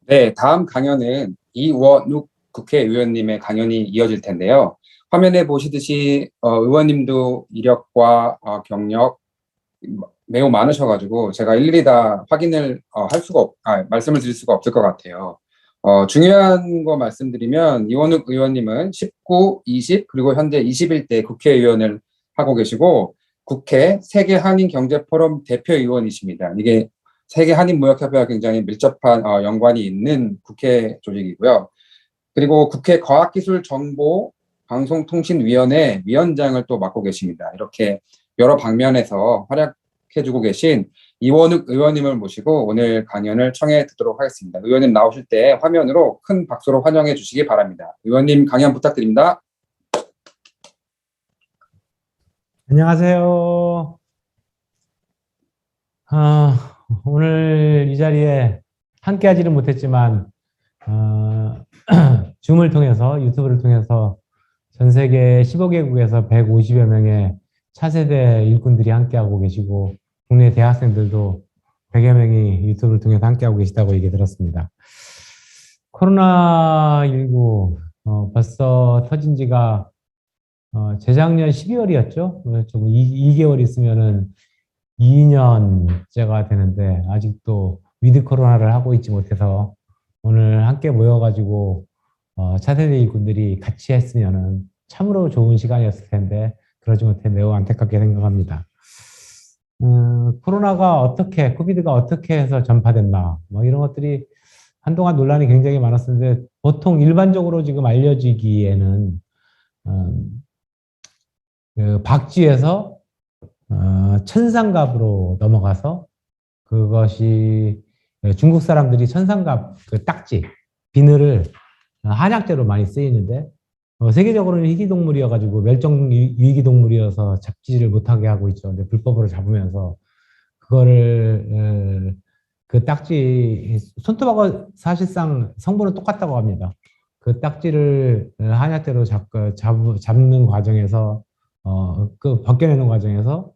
네, 다음 강연은 이원욱 국회의원님의 강연이 이어질 텐데요. 화면에 보시듯이 의원님도 이력과 경력 매우 많으셔가지고 제가 일일이 다 확인을 말씀을 드릴 수가 없을 것 같아요. 중요한 거 말씀드리면 이원욱 의원님은 19, 20 그리고 현재 21대 국회의원을 하고 계시고 국회 세계 한인 경제 포럼 대표의원이십니다. 이게 세계 한인무역협회와 굉장히 밀접한 연관이 있는 국회 조직이고요. 그리고 국회 과학기술정보 방송통신위원회 위원장을 또 맡고 계십니다. 이렇게 여러 방면에서 활약해주고 계신 이원욱 의원님을 모시고 오늘 강연을 청해 듣도록 하겠습니다. 의원님 나오실 때 화면으로 큰 박수로 환영해 주시기 바랍니다. 의원님 강연 부탁드립니다. 안녕하세요. 오늘 이 자리에 함께 하지는 못했지만, 줌을 통해서, 유튜브를 통해서 전 세계 15개국에서 150여 명의 차세대 일꾼들이 함께하고 계시고, 국내 대학생들도 100여 명이 유튜브를 통해서 함께하고 계시다고 얘기 들었습니다. 코로나19, 벌써 터진 지가 재작년 12월이었죠. 좀 2개월 있으면은 2년째가 되는데 아직도 위드 코로나를 하고 있지 못해서 오늘 함께 모여가지고 차세대 일꾼들이 같이 했으면은 참으로 좋은 시간이었을 텐데 그러지 못해 매우 안타깝게 생각합니다. 코비드가 어떻게 해서 전파됐나 뭐 이런 것들이 한동안 논란이 굉장히 많았었는데 보통 일반적으로 지금 알려지기에는 그 박쥐에서 천상갑으로 넘어가서 그것이 중국 사람들이 천상갑 그 딱지 비늘을 한약재로 많이 쓰이는데 세계적으로는 희귀동물이어가지고 멸종 위기 동물이어서 잡지를 못하게 하고 있죠. 근데 불법으로 잡으면서 그거를 그 딱지 손톱하고 사실상 성분은 똑같다고 합니다. 그 딱지를 한약재로 잡는 과정에서 그 벗겨내는 과정에서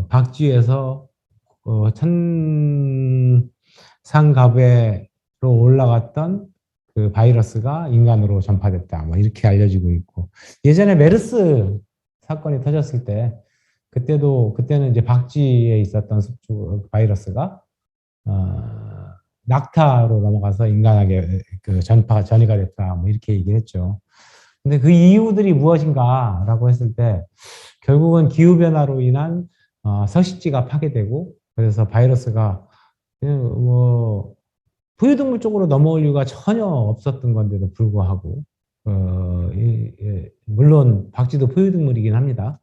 박쥐에서 천상갑으로 올라갔던 그 바이러스가 인간으로 전파됐다. 뭐 이렇게 알려지고 있고 예전에 메르스 사건이 터졌을 때 그때는 이제 박쥐에 있었던 바이러스가 낙타로 넘어가서 인간에게 그 전이가 됐다. 뭐 이렇게 얘기했죠. 근데 그 이유들이 무엇인가라고 했을 때 결국은 기후변화로 인한 서식지가 파괴되고 그래서 바이러스가 뭐 포유동물 쪽으로 넘어올 이유가 전혀 없었던 건데도 불구하고 물론 박쥐도 포유동물이긴 합니다.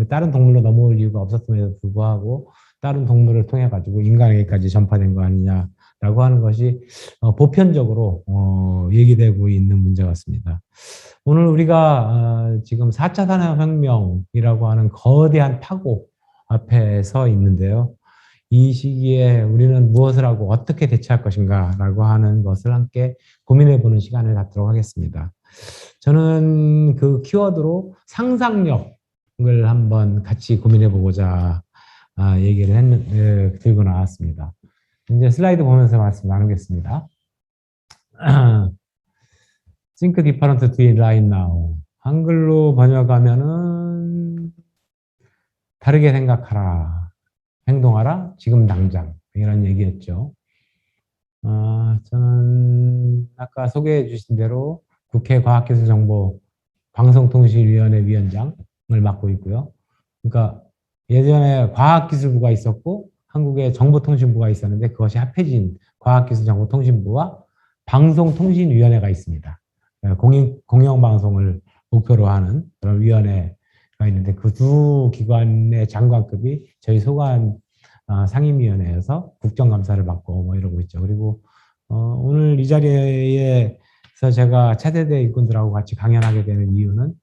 다른 동물로 넘어올 이유가 없었음에도 불구하고 다른 동물을 통해 가지고 인간에게까지 전파된 거 아니냐라고 하는 것이 보편적으로 얘기되고 있는 문제 같습니다. 오늘 우리가 지금 4차 산업혁명이라고 하는 거대한 파고 앞에 서 있는데요. 이 시기에 우리는 무엇을 하고 어떻게 대처할 것인가라고 하는 것을 함께 고민해 보는 시간을 갖도록 하겠습니다. 저는 그 키워드로 상상력을 한번 같이 고민해 보고자 들고 나왔습니다. 이제 슬라이드 보면서 말씀 나누겠습니다. Think different to it right now. 한글로 번역하면은 다르게 생각하라, 행동하라, 지금 당장 이런 얘기였죠. 저는 아까 소개해 주신 대로 국회 과학기술정보 방송통신위원회 위원장을 맡고 있고요. 그러니까 예전에 과학기술부가 있었고 한국에 정보통신부가 있었는데 그것이 합해진 과학기술정보통신부와 방송통신위원회가 있습니다. 공영방송을 목표로 하는 그런 위원회가 있는데 그 두 기관의 장관급이 저희 소관 상임위원회에서 국정감사를 받고 뭐 이러고 있죠. 그리고 오늘 이 자리에서 제가 차세대 일꾼들하고 같이 강연하게 되는 이유는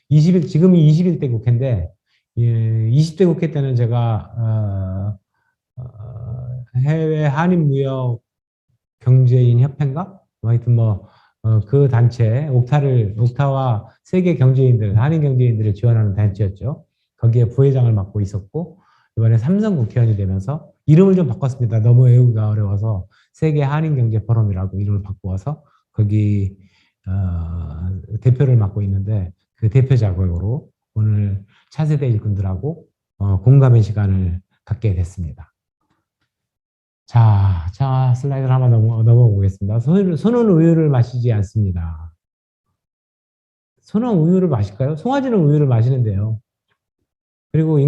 지금이 21대 국회인데 20대 국회 때는 제가 해외 한인무역 경제인 협회인가? 하여튼 그 단체 옥타와 세계 경제인들, 한인 경제인들을 지원하는 단체였죠. 거기에 부회장을 맡고 있었고 이번에 삼성 국회의원이 되면서 이름을 좀 바꿨습니다. 너무 외우기가 어려워서 세계 한인경제 포럼이라고 이름을 바꾸어서 거기 대표를 맡고 있는데 그 대표 자격으로 오늘 차세대 일꾼들하고 공감의 시간을 갖게 됐습니다. 자, 슬라이드를 한번 넘어보겠습니다. 소는 우유를 마시지 않습니다. 소는 우유를 마실까요? 송아지는 우유를 마시는데요. 그리고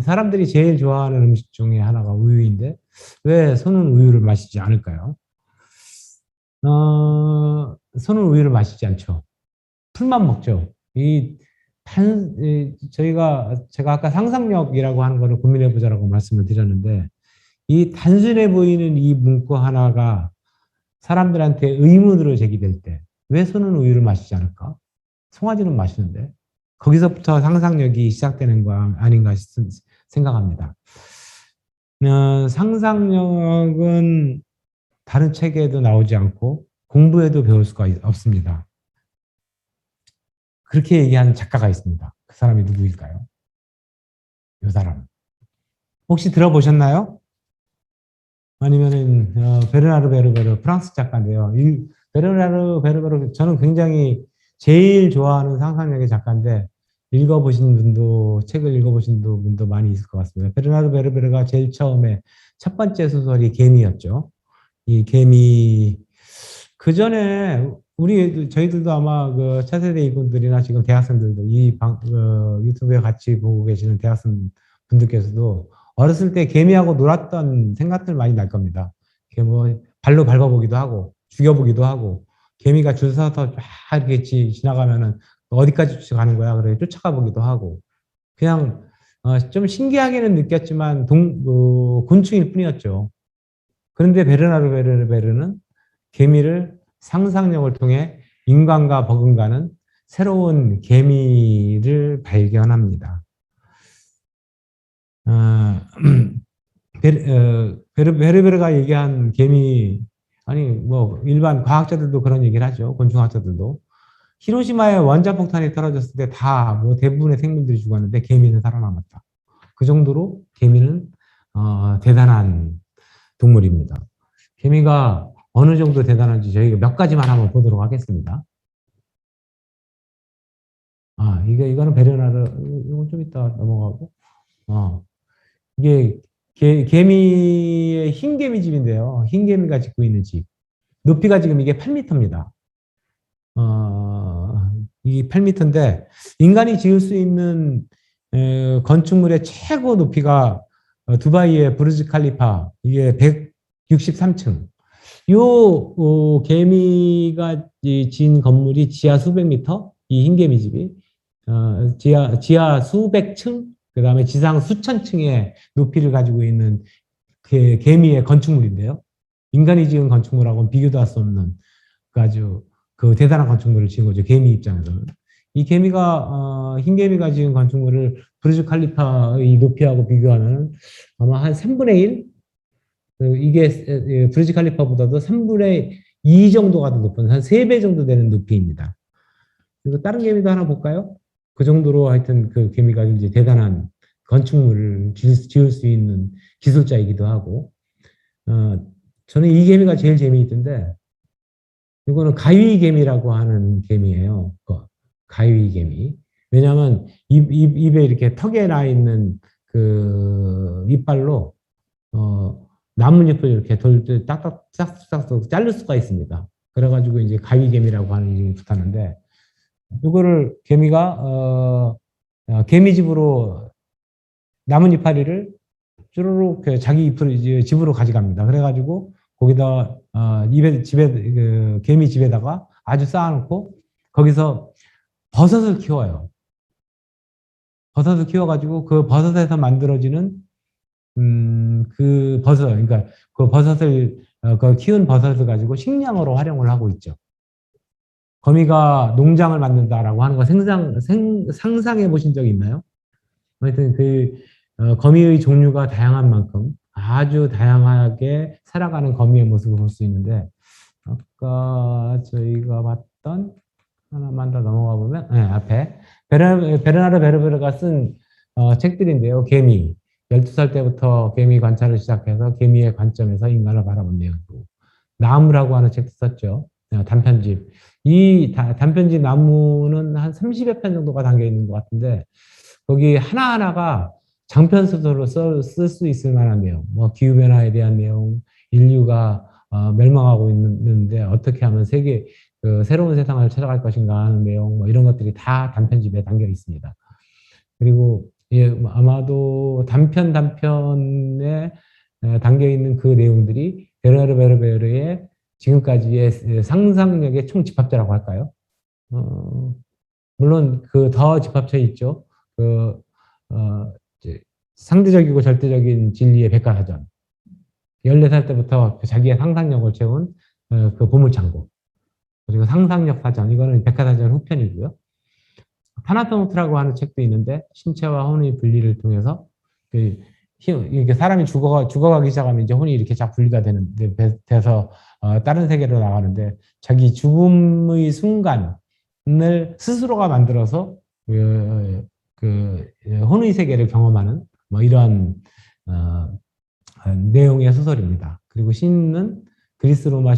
사람들이 제일 좋아하는 음식 중에 하나가 우유인데 왜 소는 우유를 마시지 않을까요? 소는 우유를 마시지 않죠. 풀만 먹죠. 제가 아까 상상력이라고 하는 거를 고민해 보자라고 말씀을 드렸는데 이 단순해 보이는 이 문구 하나가 사람들한테 의문으로 제기될 때 왜 소는 우유를 마시지 않을까? 송아지는 마시는데 거기서부터 상상력이 시작되는 거 아닌가 생각합니다. 상상력은 다른 책에도 나오지 않고 공부에도 배울 수가 없습니다. 그렇게 얘기하는 작가가 있습니다. 그 사람이 누구일까요? 이 사람. 혹시 들어보셨나요? 아니면은 베르나르 베르베르 프랑스 작가인데요. 베르나르 베르베르 저는 굉장히 제일 좋아하는 상상력의 작가인데 책을 읽어보신 분도 많이 있을 것 같습니다. 베르나르 베르베르가 제일 처음에 첫 번째 소설이 개미였죠. 이 개미 그 전에 저희들도 아마 그 차세대 이분들이나 지금 대학생들도 유튜브에 같이 보고 계시는 대학생 분들께서도 어렸을 때 개미하고 놀았던 생각들 많이 날 겁니다. 뭐 발로 밟아보기도 하고 죽여보기도 하고 개미가 줄 서서 쫙 이렇게 지나가면은 어디까지 가는 거야? 그래 쫓아가 보기도 하고 그냥 좀 신기하게는 느꼈지만 곤충일 뿐이었죠. 그런데 베르나르 베르는 개미를 상상력을 통해 인간과 버금가는 새로운 개미를 발견합니다. 베르베르가 얘기한 개미, 아니, 뭐, 일반 과학자들도 그런 얘기를 하죠. 곤충학자들도. 히로시마에 원자폭탄이 떨어졌을 때 뭐 대부분의 생물들이 죽었는데 개미는 살아남았다. 그 정도로 개미는, 대단한 동물입니다. 개미가 어느 정도 대단한지 저희가 몇 가지만 한번 보도록 하겠습니다. 이거는 베르나르, 이건 좀 이따 넘어가고, 이게 개미의 흰개미 집인데요. 흰개미가 짓고 있는 집. 높이가 지금 이게 8m입니다. 이 8m인데 인간이 지을 수 있는 건축물의 최고 높이가 두바이의 부르즈 칼리파 이게 163층. 요 개미가 지은 건물이 지하 수백 미터, 이 흰개미 집이 지하 수백 층, 그 다음에 지상 수천 층의 높이를 가지고 있는 개미의 건축물인데요. 인간이 지은 건축물하고는 비교도 할 수 없는 아주 그 대단한 건축물을 지은 거죠. 개미 입장에서는. 이 개미가 흰개미가 지은 건축물을 부르즈 칼리파의 높이하고 비교하면 아마 한 3분의 1? 이게 부르즈 칼리파보다도 3분의 2 정도가 더 높은 한 3배 정도 되는 높이입니다. 그리고 다른 개미도 하나 볼까요? 그 정도로 하여튼 그 개미가 이제 대단한 건축물을 지을 수 있는 기술자이기도 하고, 저는 이 개미가 제일 재미있던데, 이거는 가위개미라고 하는 개미예요. 가위개미. 왜냐하면 입에 이렇게 턱에 나 있는 그 이빨로 나뭇잎을 이렇게 딱딱딱딱 자를 수가 있습니다. 그래가지고 이제 가위개미라고 하는 이름이 붙었는데, 이거를 개미가 개미집으로 남은 이파리를 쭈루룩 자기 입으로 집으로 가져갑니다. 그래가지고 거기다 개미 집에다가 아주 쌓아놓고 거기서 버섯을 키워요. 버섯을 키워가지고 그 버섯에서 만들어지는 그 버섯, 그러니까 그 버섯을 그 키운 버섯을 가지고 식량으로 활용을 하고 있죠. 거미가 농장을 만든다라고 하는 거 상상해 보신 적 있나요? 하여튼 거미의 종류가 다양한 만큼 아주 다양하게 살아가는 거미의 모습을 볼 수 있는데, 아까 저희가 봤던 하나만 더 넘어가 보면, 앞에 베르나르 베르베르가 쓴 책들인데요. 개미. 12살 때부터 개미 관찰을 시작해서 개미의 관점에서 인간을 바라본 내용이고, 나무라고 하는 책도 썼죠. 단편집. 이 단편집 나무는 한 30여 편 정도가 담겨 있는 것 같은데, 거기 하나하나가 장편 소설로 쓸 수 있을 만한 내용, 뭐 기후변화에 대한 내용, 인류가 멸망하고 있는데 어떻게 하면 새로운 세상을 찾아갈 것인가 하는 내용, 뭐 이런 것들이 다 단편집에 담겨 있습니다. 그리고 예, 아마도 단편에 담겨 있는 그 내용들이 베르베르 베르베르의 지금까지의 상상력의 총집합체라고 할까요? 어, 물론 그 더 집합체 있죠. 그 이제 상대적이고 절대적인 진리의 백과사전. 14살 때부터 자기의 상상력을 채운 그 보물창고. 그리고 상상력 사전. 이거는 백과사전 후편이고요. 타나토노트라고 하는 책도 있는데, 신체와 혼의 분리를 통해서 이게 사람이 죽어가기 시작하면 이제 혼이 이렇게 쫙 분리가 돼서 다른 세계로 나가는데, 자기 죽음의 순간을 스스로가 만들어서 혼의 세계를 경험하는 뭐 이런 내용의 소설입니다. 그리고 시는 그리스 로마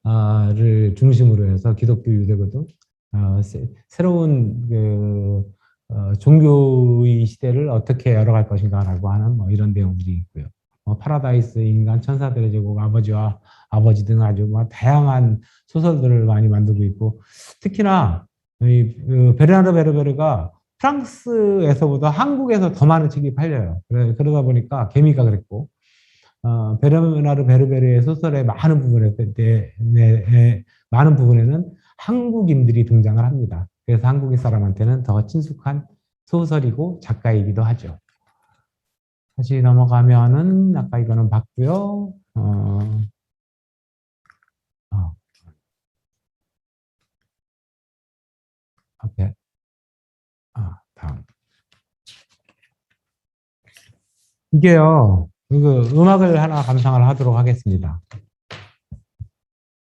신화를 중심으로 해서 기독교, 유대교 등 새로운 종교의 시대를 어떻게 열어갈 것인가라고 하는 뭐 이런 내용들이 있고요. 파라다이스, 인간, 천사들의 제국, 아버지와 아버지 등 아주 뭐 다양한 소설들을 많이 만들고 있고, 특히나 베르나르 베르베르가 프랑스에서보다 한국에서 더 많은 책이 팔려요. 그러다 보니까 개미가 그랬고, 베르나르 베르베르의 소설의 많은 부분에는 한국인들이 등장을 합니다. 그래서 한국인 사람한테는 더 친숙한 소설이고 작가이기도 하죠. 다시 넘어가면은 아까 이거는 봤고요. 오케이. 다음. 이게요. 이거 음악을 하나 감상을 하도록 하겠습니다.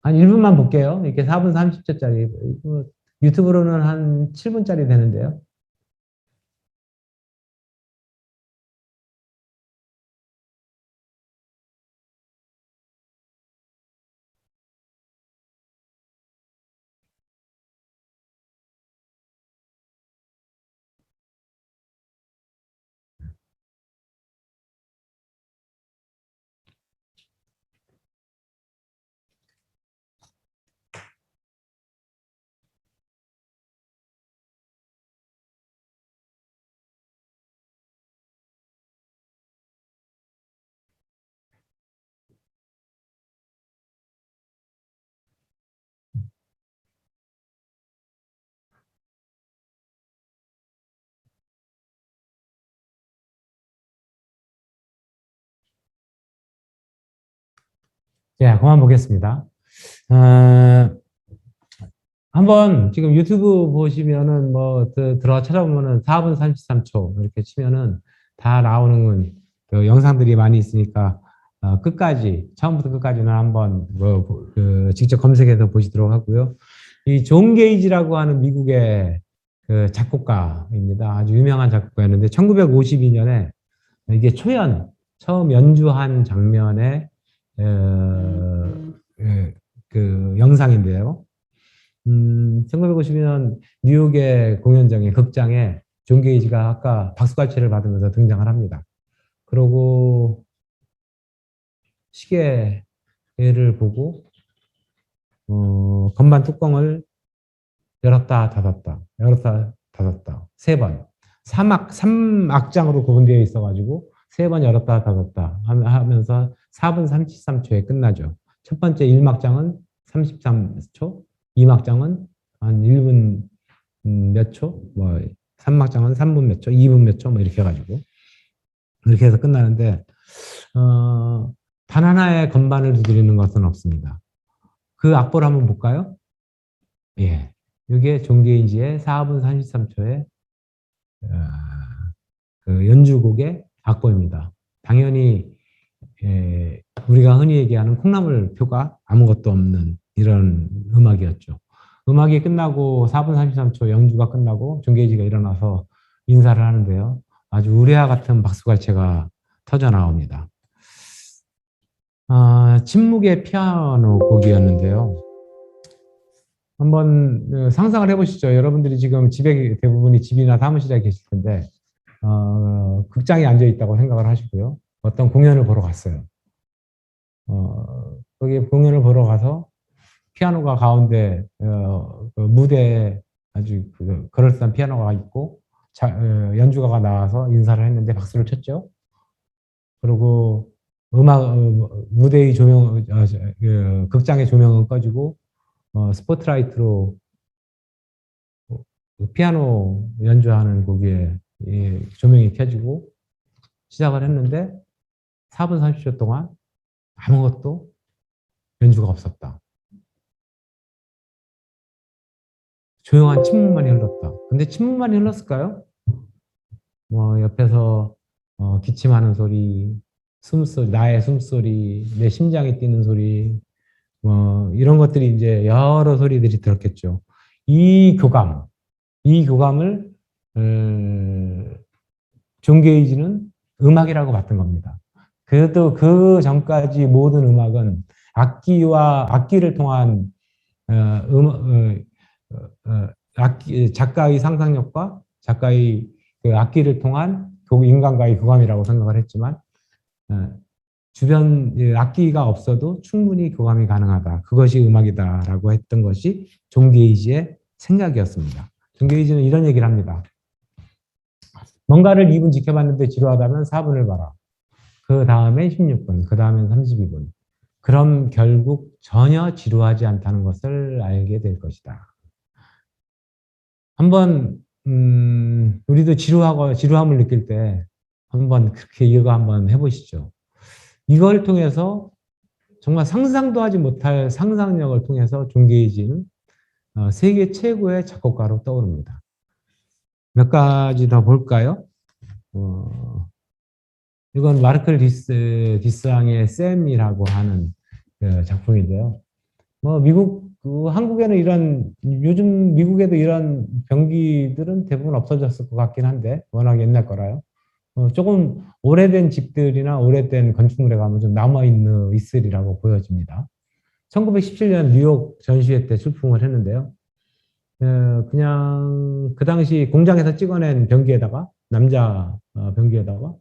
한 1분만 볼게요. 이렇게 4분 30초짜리. 유튜브로는 한 7분짜리 되는데요. 자, 그만 보겠습니다. 한번 지금 유튜브 보시면은 뭐 들어 찾아보면은 4분 33초 이렇게 치면은 다 나오는 그 영상들이 많이 있으니까 끝까지 처음부터 끝까지는 한번 직접 검색해서 보시도록 하고요. 이 존 게이지라고 하는 미국의 그 작곡가입니다. 아주 유명한 작곡가였는데 1952년에 이게 처음 연주한 장면의 그 영상인데요. 1950년 뉴욕의 공연장에 극장에 존 게이지가 아까 박수갈채를 받으면서 등장을 합니다. 그러고 시계를 보고 건반 뚜껑을 열었다 닫았다 열었다 닫았다 3번 3악장으로 구분되어 있어가지고 3번 열었다 닫았다 하면서 4분 33초에 끝나죠. 첫 번째 1막장은 33초, 2막장은 한 1분 몇 초, 뭐 3막장은 3분 몇 초, 2분 몇 초, 뭐 이렇게 해가지고 이렇게 해서 끝나는데 단 하나의 건반을 두드리는 것은 없습니다. 그 악보를 한번 볼까요? 예, 이게 존 게이지의 4분 33초의 그 연주곡의 악보입니다. 당연히 우리가 흔히 얘기하는 콩나물 표가 아무것도 없는 이런 음악이었죠. 음악이 끝나고 4분 33초 연주가 끝나고 존 게이지가 일어나서 인사를 하는데요. 아주 우레와 같은 박수갈채가 터져 나옵니다. 침묵의 피아노 곡이었는데요. 한번 상상을 해보시죠. 여러분들이 지금 집에 대부분이 집이나 사무실에 계실 텐데 극장에 앉아 있다고 생각을 하시고요. 어떤 공연을 보러 갔어요. 거기 공연을 보러 가서 피아노가 가운데 그 무대에 아주 그럴싸한 피아노가 있고 연주가가 나와서 인사를 했는데 박수를 쳤죠. 그리고 무대의 조명, 극장의 조명은 꺼지고 스포트라이트로 피아노 연주하는 곡에 조명이 켜지고 시작을 했는데 4분 30초 동안 아무것도 연주가 없었다. 조용한 침묵만이 흘렀다. 근데 침묵만이 흘렀을까요? 옆에서 기침하는 소리, 숨소리, 나의 숨소리, 내 심장이 뛰는 소리, 이런 것들이 이제 여러 소리들이 들었겠죠. 이 교감을 존 게이지는 음악이라고 봤던 겁니다. 그래도 그 전까지 모든 음악은 악기를 통한 작가의 상상력과 작가의 그 악기를 통한 인간과의 교감이라고 생각을 했지만 주변 악기가 없어도 충분히 교감이 가능하다. 그것이 음악이다라고 했던 것이 존 게이지의 생각이었습니다. 존 게이지는 이런 얘기를 합니다. 뭔가를 2분 지켜봤는데 지루하다면 4분을 봐라. 그 다음에 16분, 그 다음엔 32분. 그럼 결국 전혀 지루하지 않다는 것을 알게 될 것이다. 한번 우리도 지루함을 느낄 때 한번 그렇게 이거 한번 해보시죠. 이걸 통해서 정말 상상도 하지 못할 상상력을 통해서 존 게이지는 세계 최고의 작곡가로 떠오릅니다. 몇 가지 더 볼까요? 이건 마르클 디스앙의 샘이라고 하는 작품인데요. 한국에는 요즘 미국에도 이런 병기들은 대부분 없어졌을 것 같긴 한데, 워낙 옛날 거라요. 조금 오래된 집들이나 오래된 건축물에 가면 좀 있으리라고 보여집니다. 1917년 뉴욕 전시회 때 출품을 했는데요. 그냥 그 당시 공장에서 찍어낸 병기에다가, 남자 병기에다가,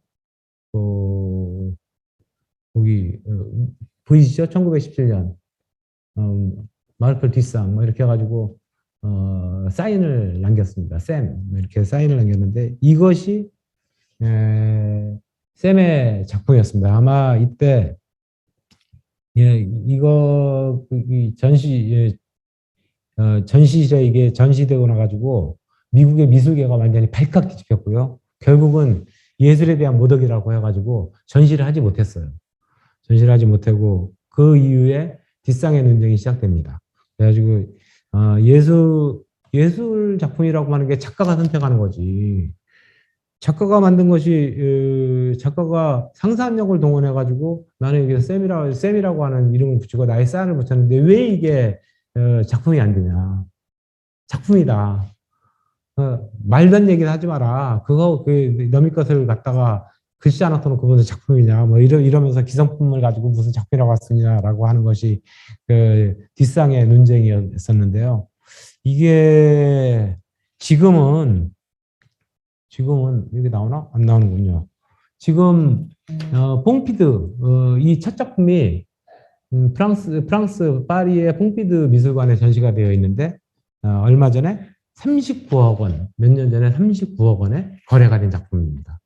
거기, 보이시죠? 1917년. 마르클 디상, 이렇게 해가지고, 사인을 남겼습니다. 샘, 이렇게 사인을 남겼는데, 이것이 샘의 작품이었습니다. 아마 이때 이거 전시실에 이게 전시되고 나가지고 미국의 미술계가 완전히 발칵 뒤집혔고요. 결국은 예술에 대한 모독이라고 해가지고 전시를 하지 못했어요. 전시를 하지 못하고 그 이후에 뒷상의 논쟁이 시작됩니다. 그래가지고 예술 작품이라고 하는 게 작가가 선택하는 거지. 작가가 만든 것이 작가가 상상력을 동원해 가지고 나는 여기서 샘이라고 하는 이름을 붙이고 나의 사인을 붙였는데 왜 이게 작품이 안 되냐? 작품이다. 말도 안 얘기를 하지 마라. 너미 것을 갖다가 글씨 하나 써놓고 무슨 작품이냐? 이러면서 기성품을 가지고 무슨 작품이라고 쓰냐라고 하는 것이 그 뒷상의 논쟁이었었는데요. 이게 지금은 여기 나오나? 안 나오는군요. 지금 퐁피드 이 첫 작품이 프랑스 파리의 퐁피드 미술관에 전시가 되어 있는데 얼마 전에 39억 원, 몇 년 전에 39억 원에 거래가 된 작품입니다.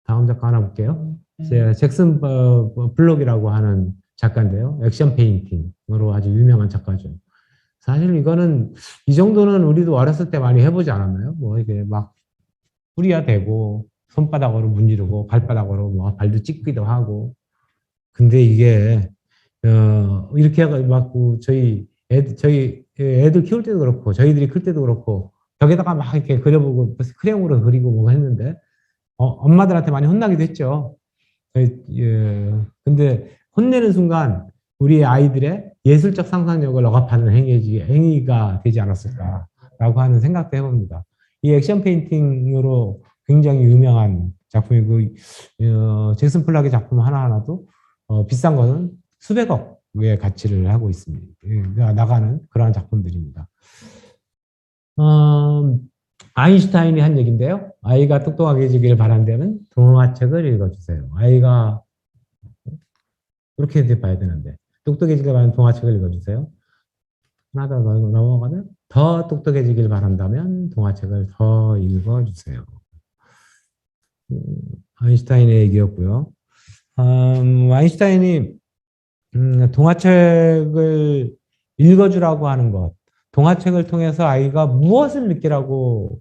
다음 작가 하나 볼게요. 잭슨 블록이라고 하는 작가인데요. 액션 페인팅으로 아주 유명한 작가죠. 사실 이거는 이 정도는 우리도 어렸을 때 많이 해보지 않았나요? 이게 막 뿌리야 대고 손바닥으로 문지르고 발바닥으로 발도 찍기도 하고. 근데 이게 이렇게 막 저희 애들 키울 때도 그렇고 저희들이 클 때도 그렇고 벽에다가 막 이렇게 그려보고 크레용으로 그리고 했는데 엄마들한테 많이 혼나기도 했죠. 근데 혼내는 순간 우리 아이들의 예술적 상상력을 억압하는 행위가 되지 않았을까라고 하는 생각도 해봅니다. 이 액션 페인팅으로 굉장히 유명한 작품이고, 잭슨 폴락의 작품 하나하나도 비싼 거는 수백억의 가치를 하고 있습니다. 나가는 그러한 작품들입니다. 아인슈타인이 한 얘기인데요. 아이가 똑똑하게지길 바란다면 동화책을 읽어주세요. 아이가 이렇게 봐야 되는데 똑똑해지길 바라는 동화책을 읽어주세요. 하나 더 넘어가면 더 똑똑해지길 바란다면 동화책을 더 읽어주세요. 아인슈타인의 얘기였고요. 아인슈타인이 동화책을 읽어주라고 하는 것, 동화책을 통해서 아이가 무엇을 느끼라고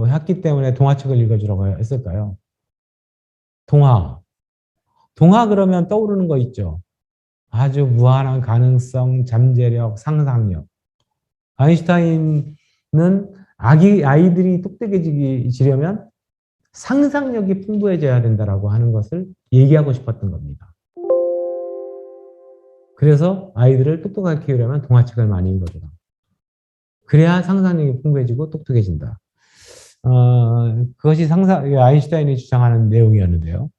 했기 때문에 동화책을 읽어주라고 했을까요? 동화. 동화 그러면 떠오르는 거 있죠. 아주 무한한 가능성, 잠재력, 상상력. 아인슈타인은 아이들이 똑똑해지려면 상상력이 풍부해져야 된다라고 하는 것을 얘기하고 싶었던 겁니다. 그래서 아이들을 똑똑하게 키우려면 동화책을 많이 읽어줘라. 그래야 상상력이 풍부해지고 똑똑해진다. 그것이 아인슈타인이 주장하는 내용이었는데요.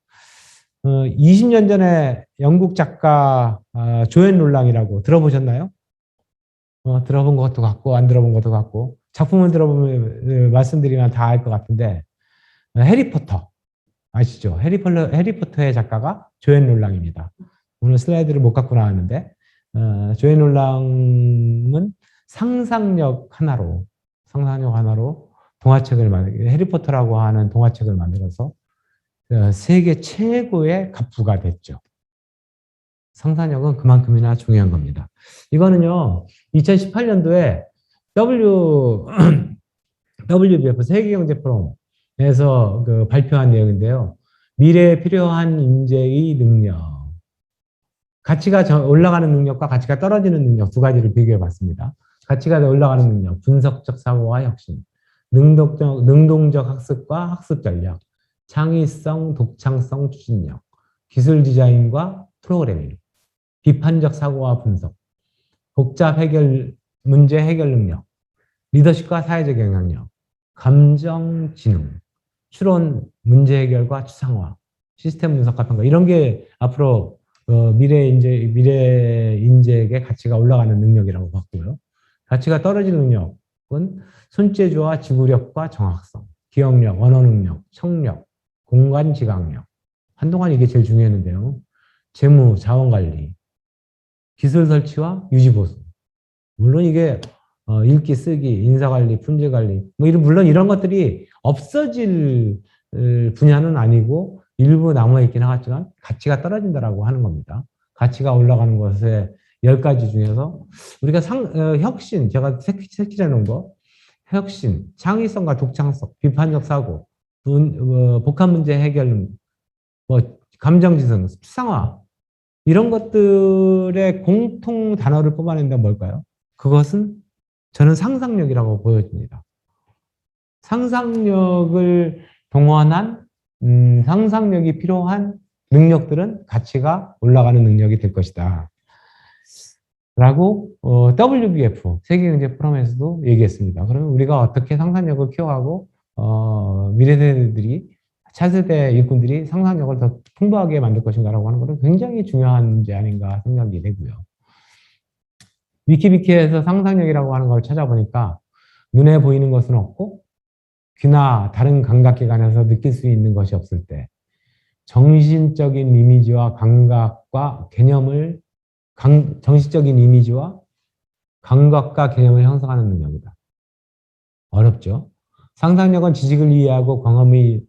20년 전에 영국 작가 조앤 롤랑이라고 들어보셨나요? 들어본 것도 같고 안 들어본 것도 같고 작품을 들어보면 말씀드리면 다 알 것 같은데 해리포터 아시죠? 해리포터의 작가가 조앤 롤랑입니다. 오늘 슬라이드를 못 갖고 나왔는데 조앤 롤랑은 상상력 하나로 동화책을 해리포터라고 하는 동화책을 만들어서 세계 최고의 갑부가 됐죠. 상상력은 그만큼이나 중요한 겁니다. 이거는요, 2018년도에 WBF 세계경제 포럼에서 발표한 내용인데요. 미래에 필요한 인재의 능력. 가치가 올라가는 능력과 가치가 떨어지는 능력 두 가지를 비교해 봤습니다. 가치가 올라가는 능력, 분석적 사고와 혁신, 능동적 학습과 학습 전략, 창의성, 독창성, 추진력, 기술 디자인과 프로그래밍, 비판적 사고와 분석, 문제 해결 능력, 리더십과 사회적 영향력, 감정 지능, 추론, 문제 해결과 추상화, 시스템 분석 같은 거 이런 게 앞으로 미래 인재에게 가치가 올라가는 능력이라고 봤고요. 가치가 떨어지는 능력은 손재주와 지구력과 정확성, 기억력, 언어 능력, 청력, 공간 지각력. 한동안 이게 제일 중요했는데요. 재무, 자원 관리, 기술 설치와 유지 보수. 물론 이게 읽기, 쓰기, 인사 관리, 품질 관리, 물론 이런 것들이 없어질 분야는 아니고 일부 남아있긴 하지만 가치가 떨어진다라고 하는 겁니다. 가치가 올라가는 것의 10가지 중에서 우리가 혁신, 제가 색칠해 놓은 거, 혁신, 창의성과 독창성, 비판적 사고, 복합 문제 해결, 감정지성, 추상화, 이런 것들의 공통 단어를 뽑아낸다면 뭘까요? 그것은 저는 상상력이라고 보여집니다. 상상력을 동원한 상상력이 필요한 능력들은 가치가 올라가는 능력이 될 것이다. 라고 WBF 세계경제 포럼에서도 얘기했습니다. 그러면 우리가 어떻게 상상력을 키워가고 미래 세대들이 차세대 일꾼들이 상상력을 더 풍부하게 만들 것인가라고 하는 것은 굉장히 중요한 문제 아닌가 생각이 되고요. 위키비키에서 상상력이라고 하는 걸 찾아보니까 눈에 보이는 것은 없고 귀나 다른 감각기관에서 느낄 수 있는 것이 없을 때 정신적인 이미지와 감각과 개념을 정신적인 이미지와 감각과 개념을 형성하는 능력이다. 어렵죠? 상상력은 지식을 이해하고 경험의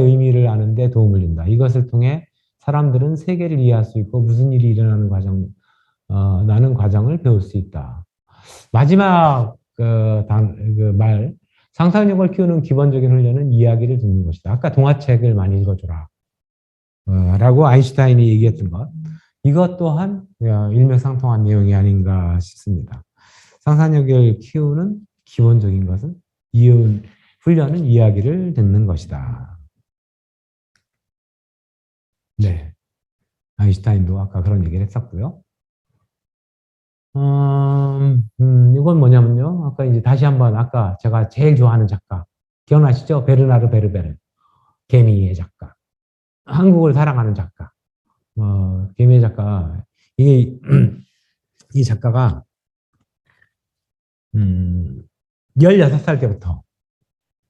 의미를 아는 데 도움을 준다. 이것을 통해 사람들은 세계를 이해할 수 있고 무슨 일이 일어나는 나는 과정을 배울 수 있다. 마지막 말, 상상력을 키우는 기본적인 훈련은 이야기를 듣는 것이다. 아까 동화책을 많이 읽어줘라. 라고 아인슈타인이 얘기했던 것. 이것 또한 일맥상통한 내용이 아닌가 싶습니다. 상상력을 키우는 기본적인 것은 훈련은 이야기를 듣는 것이다. 네. 아인슈타인도 아까 그런 얘기를 했었고요. 이건 뭐냐면요. 아까 이제 다시 한번 아까 제가 제일 좋아하는 작가 기억나시죠? 베르나르 베르베르 개미의 작가. 한국을 사랑하는 작가. 개미의 작가. 이게 이 작가가 16살 때부터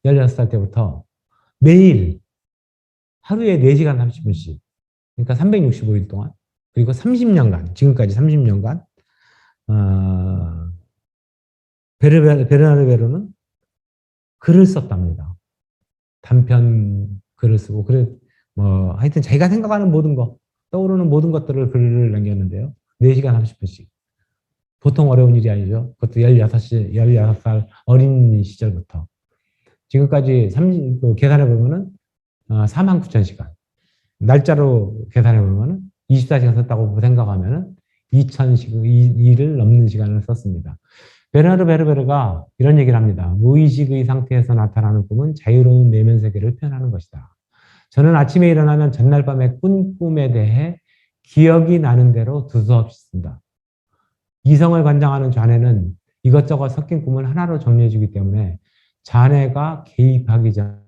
16살 때부터 매일 하루에 4시간 30분씩 그러니까 365일 동안 그리고 30년간 지금까지 30년간 베르나르 베르는 글을 썼답니다. 단편 글을 쓰고 그래 하여튼 자기가 생각하는 모든 거 떠오르는 모든 것들을 글을 남겼는데요. 4시간 30분씩. 보통 어려운 일이 아니죠. 그것도 16살 어린 시절부터. 지금까지 계산해 보면은 49,000시간. 날짜로 계산해 보면은 24시간 썼다고 생각하면은 2,000일을 넘는 시간을 썼습니다. 베르나르 베르베르가 이런 얘기를 합니다. 무의식의 상태에서 나타나는 꿈은 자유로운 내면 세계를 표현하는 것이다. 저는 아침에 일어나면 전날 밤에 꾼 꿈에 대해 기억이 나는 대로 두서없이 쓴다. 이성을 관장하는 좌뇌는 이것저것 섞인 꿈을 하나로 정리해주기 때문에 좌뇌가 개입하기 전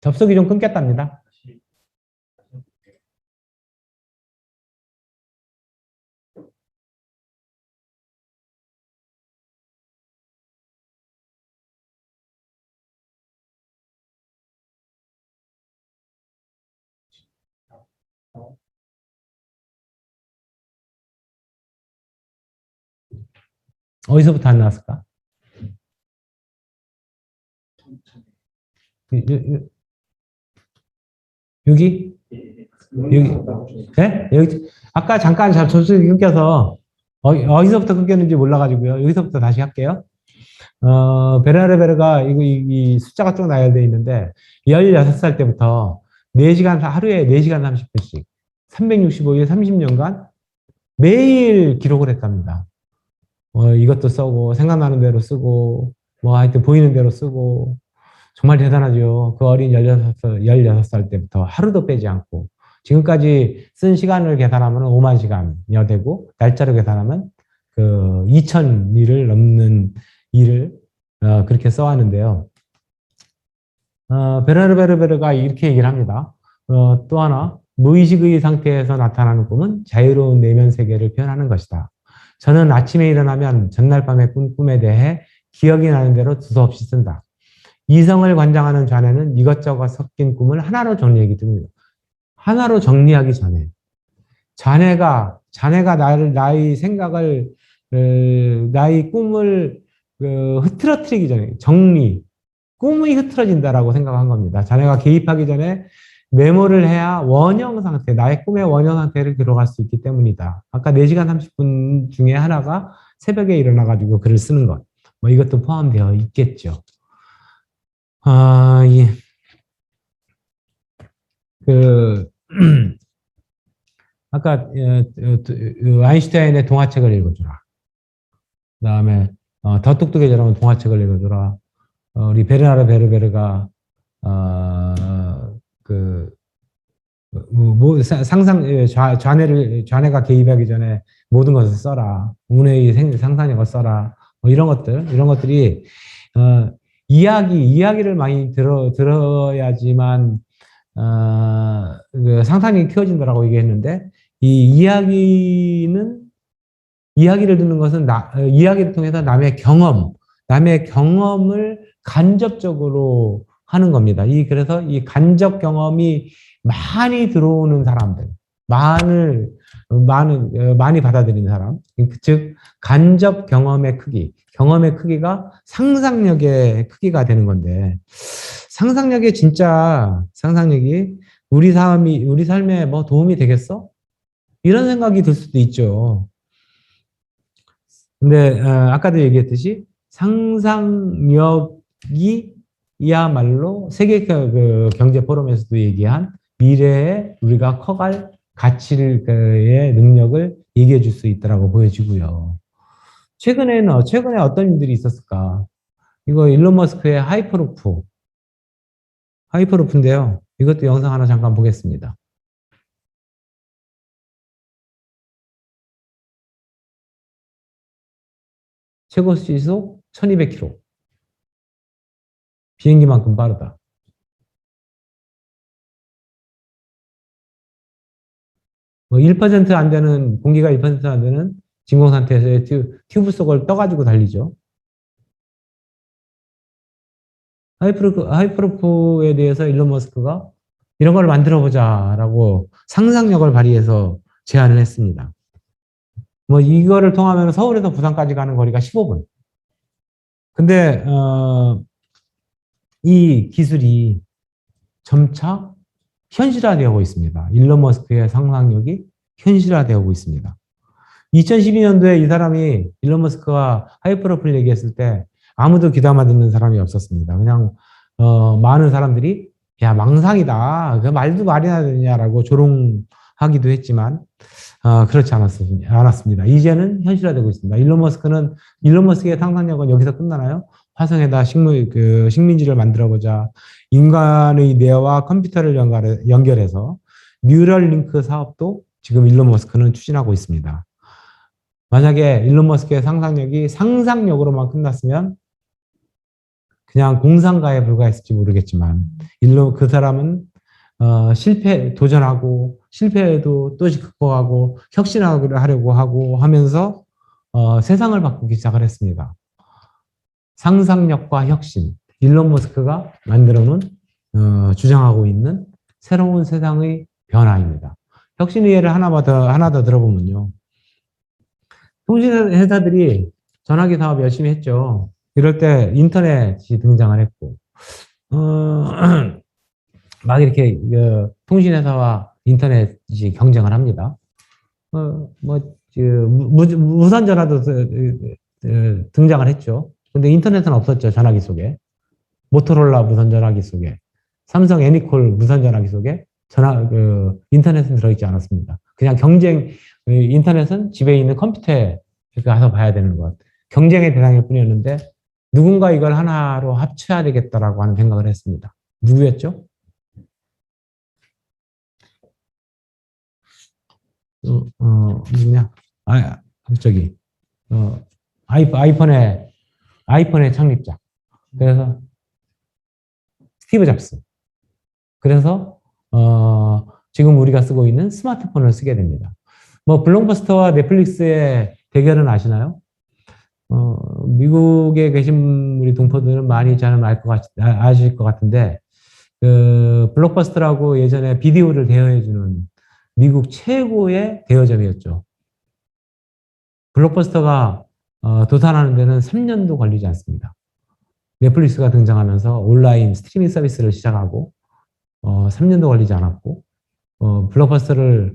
접속이 좀 끊겼답니다. 어디서부터 안 나왔을까? 여기? 여기? 네? 여기? 아까 잠깐 접속이 끊겨서 어디서부터 끊겼는지 몰라가지고요. 여기서부터 다시 할게요. 베르나르베르가 이 숫자가 쭉 나열되어 있는데 16살 때부터 4시간 하루에 4시간 30분씩 365일 30년간 매일 기록을 했답니다. 이것도 쓰고 생각나는 대로 쓰고 하여튼 보이는 대로 쓰고 정말 대단하죠. 그 어린 16살 때부터 하루도 빼지 않고 지금까지 쓴 시간을 계산하면 5만 시간여 되고 날짜로 계산하면 그 2,000일을 넘는 일을 그렇게 써왔는데요. 베르베르가 이렇게 얘기를 합니다. 또 하나 무의식의 상태에서 나타나는 꿈은 자유로운 내면 세계를 표현하는 것이다. 저는 아침에 일어나면 전날 밤에 꾼 꿈에 대해 기억이 나는 대로 두서없이 쓴다. 이성을 관장하는 좌뇌는 이것저것 섞인 꿈을 하나로 정리하기 때문이다. 하나로 정리하기 전에 자네가 나의 생각을 나의 꿈을 흐트러뜨리기 전에 꿈이 흐트러진다라고 생각한 겁니다. 자네가 개입하기 전에 메모를 해야 원형 상태, 나의 꿈의 원형 상태를 기록할 수 있기 때문이다. 아까 4시간 30분 중에 하나가 새벽에 일어나가지고 글을 쓰는 것. 이것도 포함되어 있겠죠. 예. 아까 아인슈타인의 동화책을 읽어주라. 그 다음에 더 똑똑해져라는 동화책을 읽어주라. 우리 베르나르 베르베르가 좌뇌가 개입하기 전에 모든 것을 써라. 운의 상상력을 써라. 이런 것들이 이야기를 많이 들어야지만 상상력이 키워진다라고 얘기했는데 이 이야기를 듣는 것은 이야기를 통해서 남의 경험을 간접적으로 하는 겁니다. 그래서 이 간접 경험이 많이 들어오는 사람들, 많이 받아들인 사람, 즉 간접 경험의 크기, 경험의 크기가 상상력의 크기가 되는 건데 상상력이 진짜 상상력이 우리 삶에 뭐 도움이 되겠어? 이런 생각이 들 수도 있죠. 근데 아까도 얘기했듯이 상상력이 이야말로 세계 경제 포럼에서도 얘기한 미래에 우리가 커갈 가치의 능력을 얘기해 줄 수 있다라고 보여지고요. 최근에 어떤 일들이 있었을까? 이거 일론 머스크의 하이퍼루프인데요. 이것도 영상 하나 잠깐 보겠습니다. 최고 시속 1200km. 비행기만큼 빠르다. 뭐 1%안 되는, 공기가 1%안 되는 진공 상태에서 튜브 속을 떠가지고 달리죠. 하이퍼루프에 대해서 일론 머스크가 이런 걸 만들어 보자라고 상상력을 발휘해서 제안을 했습니다. 뭐 이거를 통하면 서울에서 부산까지 가는 거리가 15분. 근데 이 기술이 점차 현실화되고 있습니다. 일론 머스크의 상상력이 현실화되고 있습니다. 2012년도에 이 사람이 일론 머스크가 하이퍼루프를 얘기했을 때 아무도 귀담아 듣는 사람이 없었습니다. 그냥 많은 사람들이 야 망상이다. 그 말도 말이나 되냐라고 조롱하기도 했지만 그렇지 않았습니다. 이제는 현실화되고 있습니다. 일론 머스크의 상상력은 여기서 끝나나요? 화성에다 식민지를 만들어보자. 인간의 뇌와 컴퓨터를 연결해서 뉴럴링크 사업도 지금 일론 머스크는 추진하고 있습니다. 만약에 일론 머스크의 상상력이 상상력으로만 끝났으면 그냥 공상가에 불과했을지 모르겠지만 그 사람은 도전하고 실패해도 또 극복하고 혁신하려고 하고 하면서 세상을 바꾸기 시작을 했습니다. 상상력과 혁신, 일론 머스크가 만들어놓은 주장하고 있는 새로운 세상의 변화입니다. 혁신의 예를 하나 더 들어보면요. 통신회사들이 전화기 사업 열심히 했죠. 이럴 때 인터넷이 등장을 했고, 막 이렇게 통신회사와 인터넷이 경쟁을 합니다. 무선 전화도 등장을 했죠. 근데 인터넷은 없었죠. 전화기 속에. 모토로라 무선 전화기 속에. 삼성 애니콜 무선 전화기 속에 인터넷은 들어있지 않았습니다. 그냥 인터넷은 집에 있는 컴퓨터에 가서 봐야 되는 것. 경쟁의 대상일 뿐이었는데 누군가 이걸 하나로 합쳐야 되겠다라고 하는 생각을 했습니다. 누구였죠? 누구냐? 아이폰의 창립자. 그래서 스티브 잡스. 그래서 지금 우리가 쓰고 있는 스마트폰을 쓰게 됩니다. 뭐 블록버스터와 넷플릭스의 대결은 아시나요? 미국에 계신 우리 동포들은 많이 잘 아실 것 같은데 그 블록버스터라고 예전에 비디오를 대여해주는 미국 최고의 대여점이었죠. 블록버스터가 도산하는 데는 3년도 걸리지 않습니다. 넷플릭스가 등장하면서 온라인 스트리밍 서비스를 시작하고 3년도 걸리지 않았고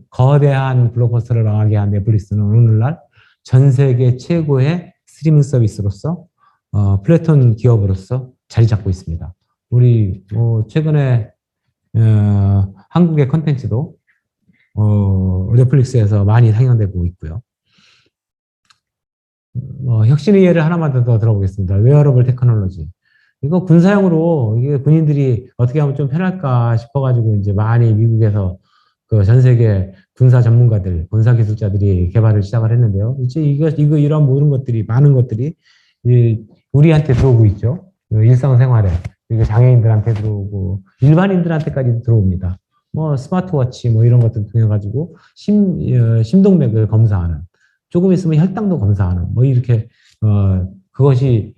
거대한 블록버스터를 망하게 한 넷플릭스는 오늘날 전 세계 최고의 스트리밍 서비스로서 플랫폼 기업으로서 자리 잡고 있습니다. 우리 최근에 한국의 콘텐츠도 넷플릭스에서 많이 상영되고 있고요. 혁신의 예를 하나만 더 들어보겠습니다. 웨어러블 테크놀로지. 이거 군사용으로 이게 군인들이 어떻게 하면 좀 편할까 싶어가지고 이제 많이 미국에서 그 전 세계 군사 전문가들, 군사 기술자들이 개발을 시작을 했는데요. 이제 이런 모든 것들이 많은 것들이 우리한테 들어오고 있죠. 일상생활에 그리고 장애인들한테 들어오고 일반인들한테까지 들어옵니다. 뭐 스마트워치 뭐 이런 것들 통해 가지고 심동맥을 검사하는, 조금 있으면 혈당도 검사하는 뭐 이렇게 그것이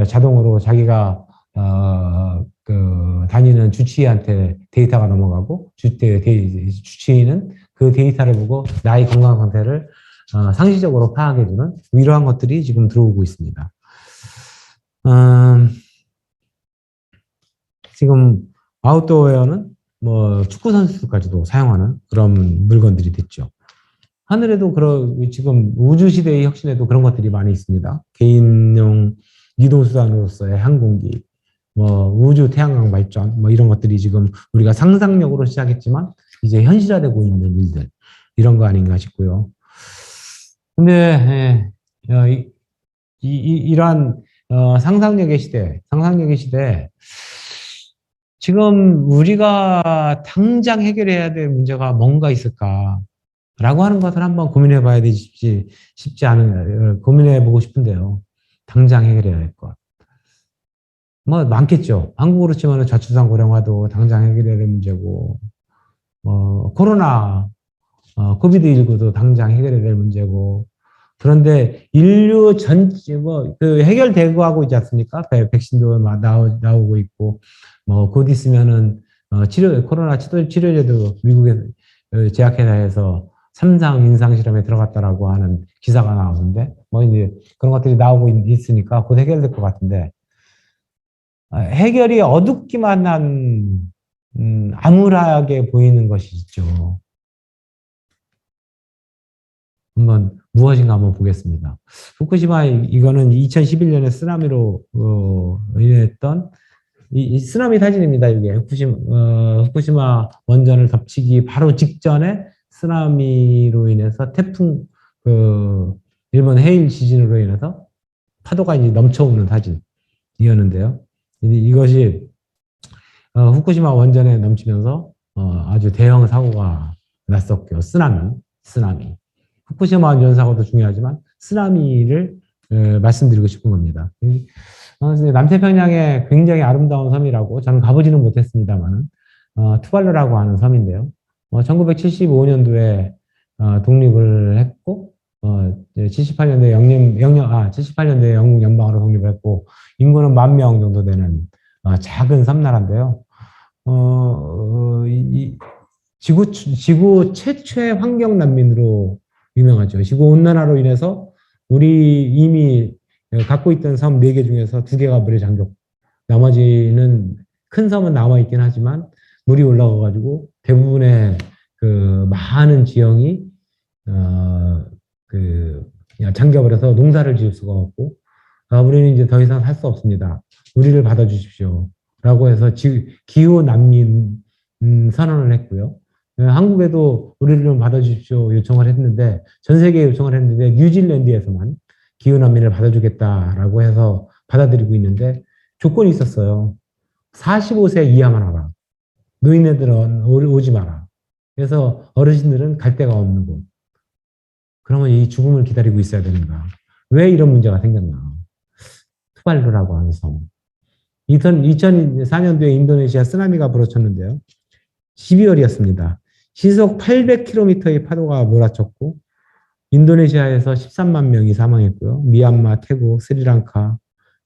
자동으로 자기가 다니는 주치의한테 데이터가 넘어가고 주치의는 그 데이터를 보고 나의 건강 상태를 상시적으로 파악해주는 이러한 것들이 지금 들어오고 있습니다. 지금 아웃도어웨어는 뭐 축구 선수들까지도 사용하는 그런 물건들이 됐죠. 하늘에도 지금 우주 시대의 혁신에도 그런 것들이 많이 있습니다. 개인용 이동수단으로서의 항공기, 뭐 우주 태양광 발전, 뭐 이런 것들이 지금 우리가 상상력으로 시작했지만 이제 현실화되고 있는 일들, 이런 거 아닌가 싶고요. 근데 이러한 상상력의 시대, 지금 우리가 당장 해결해야 될 문제가 뭔가 있을까라고 하는 것을 한번 고민해 봐야 되지 싶지 않은, 고민해 보고 싶은데요. 당장 해결해야 할 것. 뭐 많겠죠. 한국으로 치면 저출산 고령화도 당장 해결해야 될 문제고, 코로나, 코비드19도 당장 해결해야 될 문제고, 그런데 인류 전체 그 해결되고 하고 있지 않습니까? 백신도 나오고 있고, 뭐 곧 있으면은 코로나 치료제도 미국의 제약회사에서 3상 임상 실험에 들어갔다라고 하는 기사가 나오는데, 뭐 이제 그런 것들이 나오고 있으니까 곧 해결될 것 같은데, 해결이 어둡기만 한 암울하게 보이는 것이 있죠. 한번 무엇인가 한번 보겠습니다. 후쿠시마, 이거는 2011년에 쓰나미로 인했던 이 쓰나미 사진입니다. 이게 후쿠시마 원전을 덮치기 바로 직전에 쓰나미로 인해서 태풍, 일본 헤일 지진으로 인해서 파도가 이제 넘쳐오는 사진이었는데요. 이것이 후쿠시마 원전에 넘치면서 아주 대형 사고가 났었고요. 쓰나미. 후쿠시마 원전 사고도 중요하지만 쓰나미를 말씀드리고 싶은 겁니다. 남태평양의 굉장히 아름다운 섬이라고, 저는 가보지는 못했습니다만 투발루라고 하는 섬인데요. 1975년도에 독립을 했고 78년도에 78년도에 영국 연방으로 독립을 했고, 인구는 10,000명 정도 되는 작은 섬나라인데요. 지구 최초의 환경 난민으로 유명하죠. 지구 온난화로 인해서 우리 이미 갖고 있던 섬 4개 중에서 2개가 물에 잠겼고, 나머지는 큰 섬은 남아있긴 하지만 물이 올라가가지고 대부분의 그 많은 지형이 그냥 잠겨버려서 농사를 지을 수가 없고, 우리는 이제 더 이상 살 수 없습니다. 우리를 받아주십시오. 라고 해서 기후 난민 선언을 했고요. 한국에도 우리를 좀 받아주십시오 요청을 했는데, 전 세계에 요청을 했는데 뉴질랜드에서만 기후난민을 받아주겠다라고 해서 받아들이고 있는데, 조건이 있었어요. 45세 이하만 와라. 노인네들은 오지 마라. 그래서 어르신들은 갈 데가 없는 곳. 그러면 이 죽음을 기다리고 있어야 되는가? 왜 이런 문제가 생겼나? 투발루라고 하는 섬. 2004년도에 인도네시아 쓰나미가 불어쳤는데요. 12월이었습니다. 시속 800km의 파도가 몰아쳤고, 인도네시아에서 13만 명이 사망했고요. 미얀마, 태국, 스리랑카,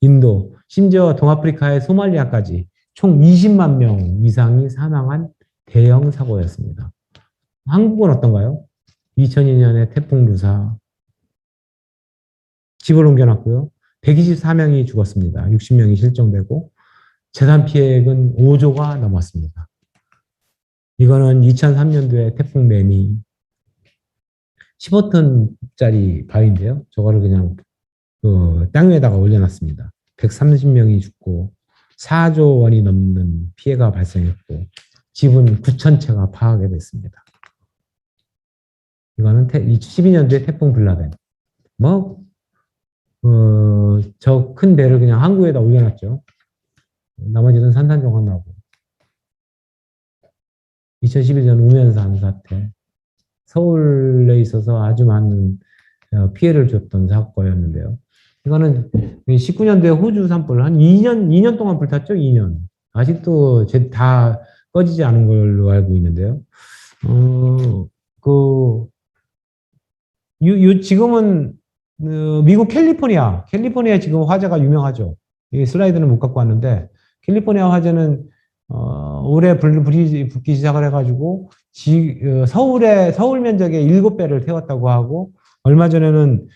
인도, 심지어 동아프리카의 소말리아까지 총 20만 명 이상이 사망한 대형 사고였습니다. 한국은 어떤가요? 2002년에 태풍 루사, 집을 옮겨놨고요. 124명이 죽었습니다. 60명이 실종되고, 재산 피해액은 5조가 넘었습니다. 이거는 2003년도에 태풍 매미, 15톤짜리 바위인데요. 저거를 그냥 땅 위에다가 올려놨습니다. 130명이 죽고 4조 원이 넘는 피해가 발생했고, 집은 9,000채가 파괴 됐습니다. 이거는 12년도에 태풍 블라벤. 저 큰 배를 그냥 항구에다 올려놨죠. 나머지는 산산조각 나고. 2011년 우면산 사태. 서울에 있어서 아주 많은 피해를 줬던 사건이었는데요. 이거는 19년도에 호주 산불 한 2년 동안 불탔죠? 2년. 아직도 다 꺼지지 않은 걸로 알고 있는데요. 지금은 미국 캘리포니아 지금 화재가 유명하죠. 이 슬라이드는 못 갖고 왔는데, 캘리포니아 화재는 올해 불이 붙기 시작을 해가지고 서울 면적의 7배를 태웠다고 하고, 얼마 전에는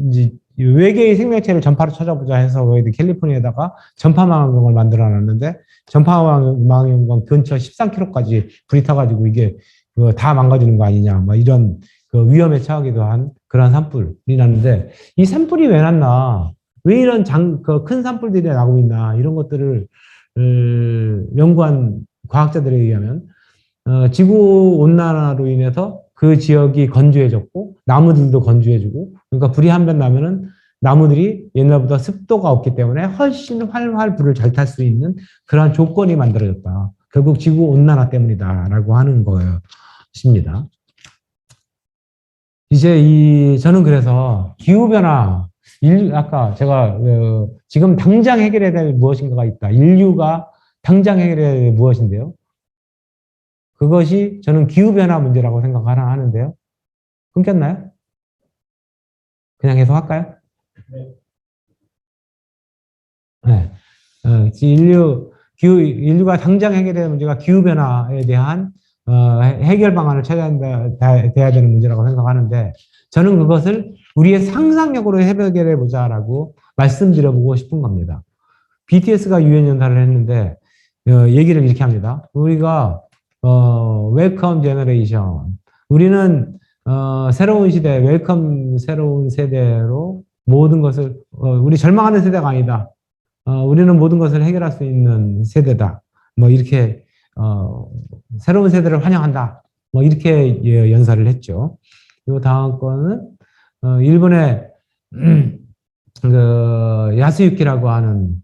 이제 외계의 생명체를 전파로 찾아보자 해서 캘리포니아에다가 전파망원경을 만들어 놨는데, 전파망원경 근처 13km까지 불이 타가지고 이게 다 망가지는 거 아니냐, 막 이런 그 위험에 처하기도 한 그런 산불이 났는데, 이 산불이 왜 났나, 왜 이런 큰 산불들이 나고 있나, 이런 것들을 연구한 과학자들에 의하면 지구 온난화로 인해서 그 지역이 건조해졌고 나무들도 건조해지고, 그러니까 불이 한 번 나면은 나무들이 옛날보다 습도가 없기 때문에 훨씬 활활 불을 잘 탈 수 있는 그러한 조건이 만들어졌다. 결국 지구 온난화 때문이다라고 하는 것입니다. 이제 저는 그래서 기후변화, 아까 제가 지금 당장 해결해야 될 무엇인가가 있다. 인류가 당장 해결해야 될 무엇인데요. 그것이 저는 기후변화 문제라고 생각하는데요. 끊겼나요? 그냥 계속 할까요? 네. 인류가 당장 해결해야 될 문제가 기후변화에 대한 해결 방안을 돼야 되는 문제라고 생각하는데, 저는 그것을 우리의 상상력으로 해결해 보자라고 말씀드려보고 싶은 겁니다. BTS가 유엔연사를 했는데 얘기를 이렇게 합니다. 우리가 웰컴 제너레이션, 우리는 새로운 시대, 웰컴 새로운 세대로 모든 것을 우리 절망하는 세대가 아니다. 우리는 모든 것을 해결할 수 있는 세대다. 뭐 이렇게 새로운 세대를 환영한다. 뭐 이렇게 연사를 했죠. 이 다음 거는 일본의 그 야스유키라고 하는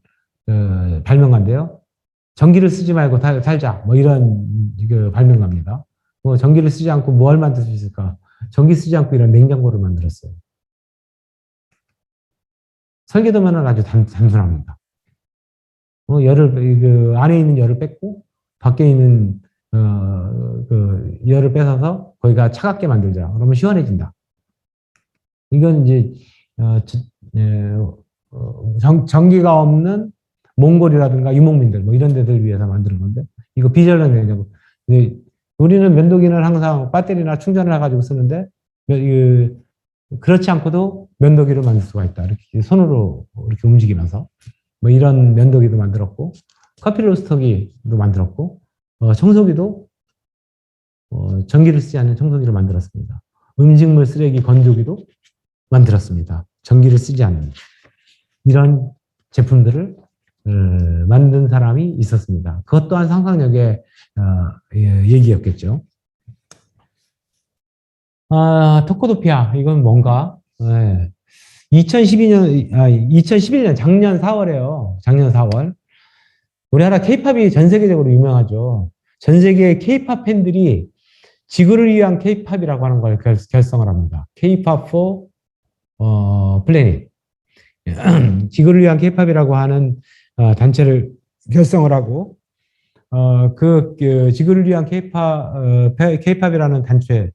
발명가인데요. 전기를 쓰지 말고 살자. 뭐 이런 그 발명가입니다. 뭐 전기를 쓰지 않고 뭘 만들 수 있을까? 전기 쓰지 않고 이런 냉장고를 만들었어요. 설계도면은 아주 단순합니다. 그 안에 있는 열을 뺐고 밖에 있는 그 열을 뺏어서 거기가 차갑게 만들자. 그러면 시원해진다. 이건 이제 전기가 없는 몽골이라든가 유목민들 뭐 이런 데들 위해서 만드는 건데, 이거 비전런 냉장고. 우리는 면도기는 항상 배터리나 충전을 해가지고 쓰는데 그렇지 않고도 면도기를 만들 수가 있다. 이렇게 손으로 이렇게 움직이면서 뭐 이런 면도기도 만들었고, 커피 로스터기도 만들었고, 청소기도 전기를 쓰지 않는 청소기를 만들었습니다. 음식물 쓰레기 건조기도 만들었습니다. 전기를 쓰지 않는 이런 제품들을 만든 사람이 있었습니다. 그것 또한 상상력의 얘기였겠죠. 토코도피아, 이건 뭔가? 2011년 작년 4월에요. 작년 4월. 우리나라 케이팝이 전 세계적으로 유명하죠. 전 세계 케이팝 팬들이 지구를 위한 케이팝이라고 하는 걸 결성을 합니다. 케이팝 for planet. 지구를 위한 케이팝이라고 하는 단체를 결성을 하고, 그 지구를 위한 케이팝이라는 단체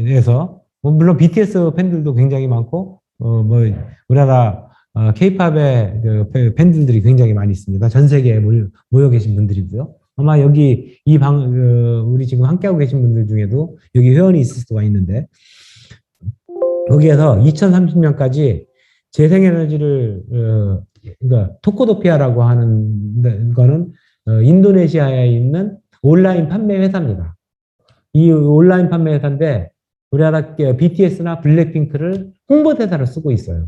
에서 물론 BTS 팬들도 굉장히 많고, 뭐 우리나라 케이팝의 그 팬들이 굉장히 많이 있습니다. 전 세계에 모여 계신 분들이고요. 아마 여기 우리 지금 함께하고 계신 분들 중에도 여기 회원이 있을 수가 있는데, 거기에서 2030년까지 재생에너지를 그러니까 토코도피아라고 하는 거는 인도네시아에 있는 온라인 판매 회사입니다. 이 온라인 판매 회사인데 우리나라 BTS나 블랙핑크를 홍보대사로 쓰고 있어요.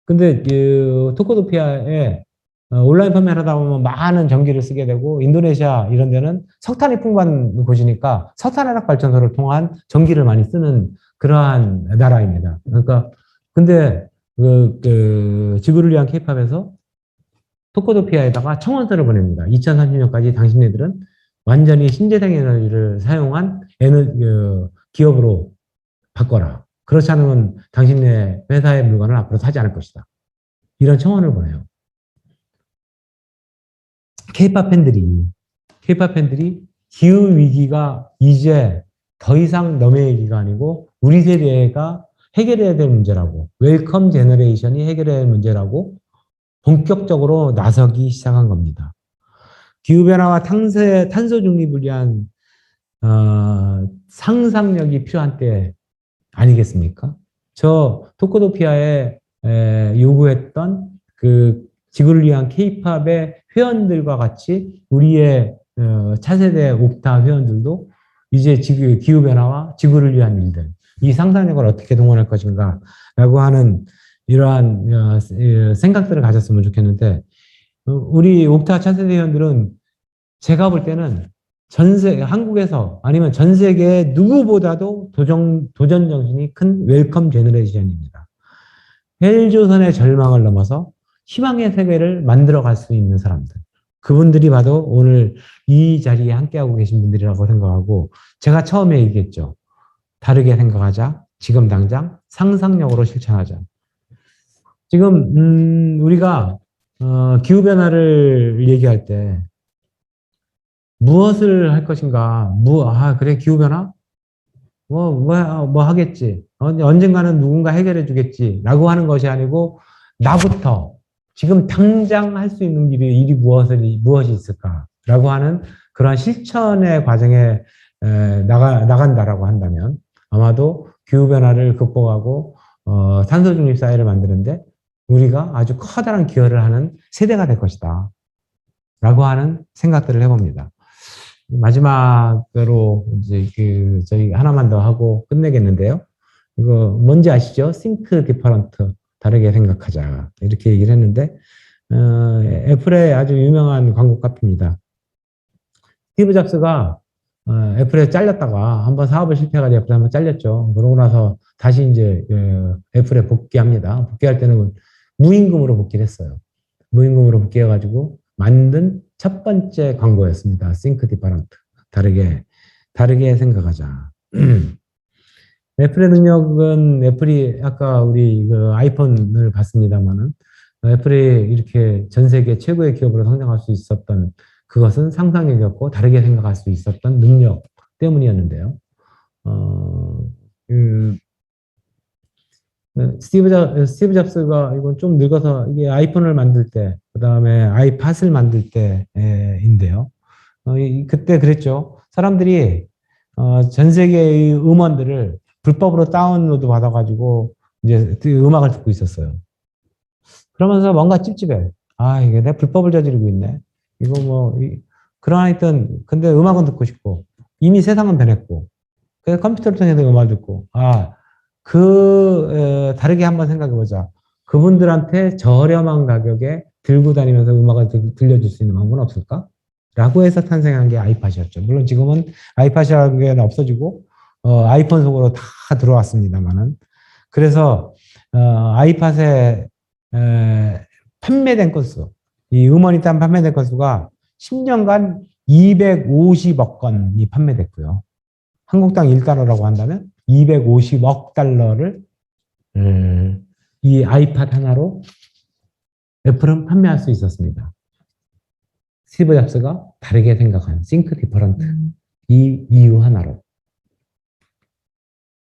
근데 토코도피아에 온라인 판매를 하다 보면 많은 전기를 쓰게 되고, 인도네시아 이런 데는 석탄이 풍부한 곳이니까 석탄화력 발전소를 통한 전기를 많이 쓰는 그러한 나라입니다. 그러니까 근데 지구를 위한 케이팝에서 토코도피아에다가 청원서를 보냅니다. 2030년까지 당신네들은 완전히 신재생 에너지를 사용한 기업으로 바꿔라. 그렇지 않으면 당신네 회사의 물건을 앞으로 사지 않을 것이다. 이런 청원을 보내요. 케이팝 팬들이 기후 위기가 이제 더 이상 너의 얘기가 아니고 우리 세대가 해결해야 될 문제라고, 웰컴 제너레이션이 해결해야 할 문제라고 본격적으로 나서기 시작한 겁니다. 기후변화와 탄소 중립을 위한 상상력이 필요한 때 아니겠습니까? 저 토코도피아에 요구했던 그 지구를 위한 케이팝의 회원들과 같이 우리의 차세대 옥타 회원들도 이제 기후변화와 지구를 위한 일들, 이 상상력을 어떻게 동원할 것인가 라고 하는 이러한 생각들을 가졌으면 좋겠는데, 우리 옥타 차세대 회원들은 제가 볼 때는 한국에서 아니면 전 세계 누구보다도 도전 정신이 큰 웰컴 제너레이션입니다. 헬조선의 절망을 넘어서 희망의 세계를 만들어 갈 수 있는 사람들. 그분들이 봐도 오늘 이 자리에 함께하고 계신 분들이라고 생각하고, 제가 처음에 얘기했죠. 다르게 생각하자. 지금 당장 상상력으로 실천하자. 지금 우리가 기후변화를 얘기할 때 무엇을 할 것인가? 그래, 기후변화? 뭐 하겠지. 언젠가는 누군가 해결해 주겠지. 라고 하는 것이 아니고, 나부터 지금 당장 할 수 있는 일이 무엇이 있을까? 라고 하는 그런 실천의 과정에 나간다라고 한다면, 아마도 기후변화를 극복하고, 탄소 중립 사회를 만드는데, 우리가 아주 커다란 기여를 하는 세대가 될 것이다. 라고 하는 생각들을 해봅니다. 마지막으로 이제 저희 하나만 더 하고 끝내겠는데요. 이거 뭔지 아시죠? Think different, 다르게 생각하자, 이렇게 얘기를 했는데, 애플의 아주 유명한 광고 카피입니다. 스티브 잡스가 애플에 잘렸다가 한번 사업을 실패해가지고 애플에 한번 잘렸죠. 그러고 나서 다시 이제 애플에 복귀합니다. 복귀할 때는 무임금으로 복귀를 했어요. 무임금으로 복귀해가지고 만든 첫 번째 광고였습니다. Think different. 다르게 생각하자. 애플의 능력은, 애플이 아까 우리 그 아이폰을 봤습니다만은, 애플이 이렇게 전 세계 최고의 기업으로 성장할 수 있었던 그것은 상상력이었고, 다르게 생각할 수 있었던 능력 때문이었는데요. 그 스티브 잡스가, 이건 좀 늙어서, 이게 아이폰을 만들 때, 그 다음에 아이팟을 만들 때인데요. 그때 그랬죠. 사람들이 전 세계의 음원들을 불법으로 다운로드 받아가지고 이제 음악을 듣고 있었어요. 그러면서 뭔가 찝찝해. 이게 내가 불법을 저지르고 있네. 이거 그러하여튼, 근데 음악은 듣고 싶고, 이미 세상은 변했고, 그래서 컴퓨터를 통해서 음악을 듣고, 다르게 한번 생각해보자. 그분들한테 저렴한 가격에 들고 다니면서 음악을 들려줄 수 있는 방법은 없을까? 라고 해서 탄생한 게 아이팟이었죠. 물론 지금은 아이팟이라는 게 없어지고, 아이폰 속으로 다 들어왔습니다만은. 그래서, 아이팟에, 판매된 건수, 이 음원이 딴 판매된 건수가 10년간 250억 건이 판매됐고요. 한국당 1달러라고 한다면 250억 달러를 이 아이팟 하나로 애플은 판매할 수 있었습니다. 스티브 잡스가 다르게 생각한 Think Different, 이 이유 하나로.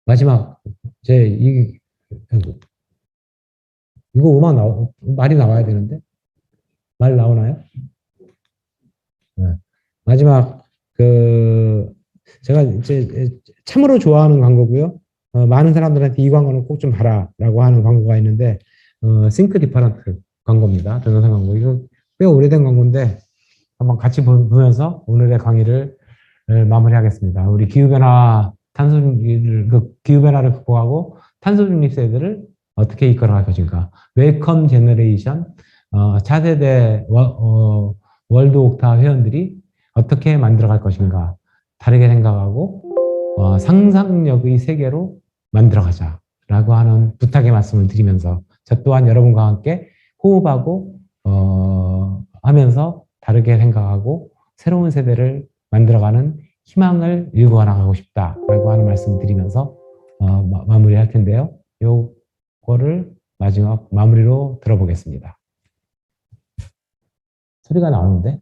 마지막, 이거 말이 나와야 되는데, 말 나오나요? 네. 마지막, 제가 이제 참으로 좋아하는 광고고요. 많은 사람들한테 이 광고는 꼭 좀 봐라라고 하는 광고가 있는데, Think Different 광고입니다. 동영상 광고. 이거 꽤 오래된 광고인데, 한번 같이 보면서 오늘의 강의를 마무리하겠습니다. 우리 기후변화를 극복하고 탄소 중립 세대를 어떻게 이끌어갈 것인가. 웰컴 제너레이션, 차세대 월드 옥타 회원들이 어떻게 만들어갈 것인가. 다르게 생각하고 상상력의 세계로 만들어가자라고 하는 부탁의 말씀을 드리면서, 저 또한 여러분과 함께 호흡하고 하면서 다르게 생각하고 새로운 세대를 만들어가는 희망을 일구어 나가고 싶다라고 하는 말씀을 드리면서 마무리할 텐데요. 요거를 마지막 마무리로 들어보겠습니다. 소리가 나오는데?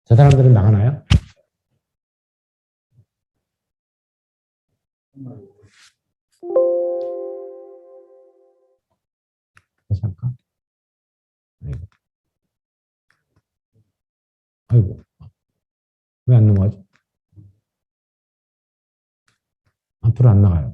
저 사람들은 나가나요? 다시 할까? 아이고, 왜 안 넘어가죠? 앞으로 안 나가요.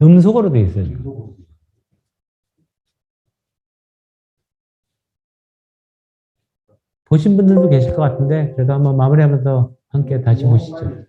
음속어로 돼 있어요. 지금. 보신 분들도 계실 것 같은데 그래도 한번 마무리하면서 함께 다시 보시죠.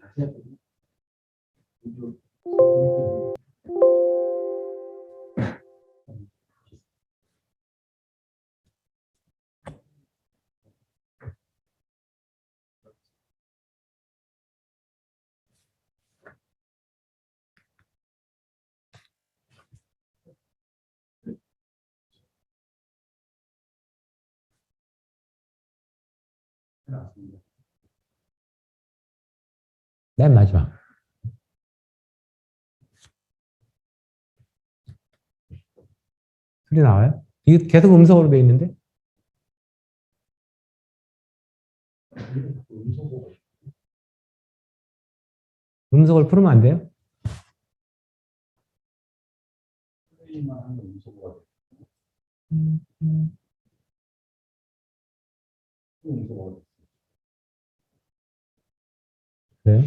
맨 마지막. 소리 나와요? 이게 계속 음성으로 돼 있는데? 음성을 풀으면 안 돼요? 그래요?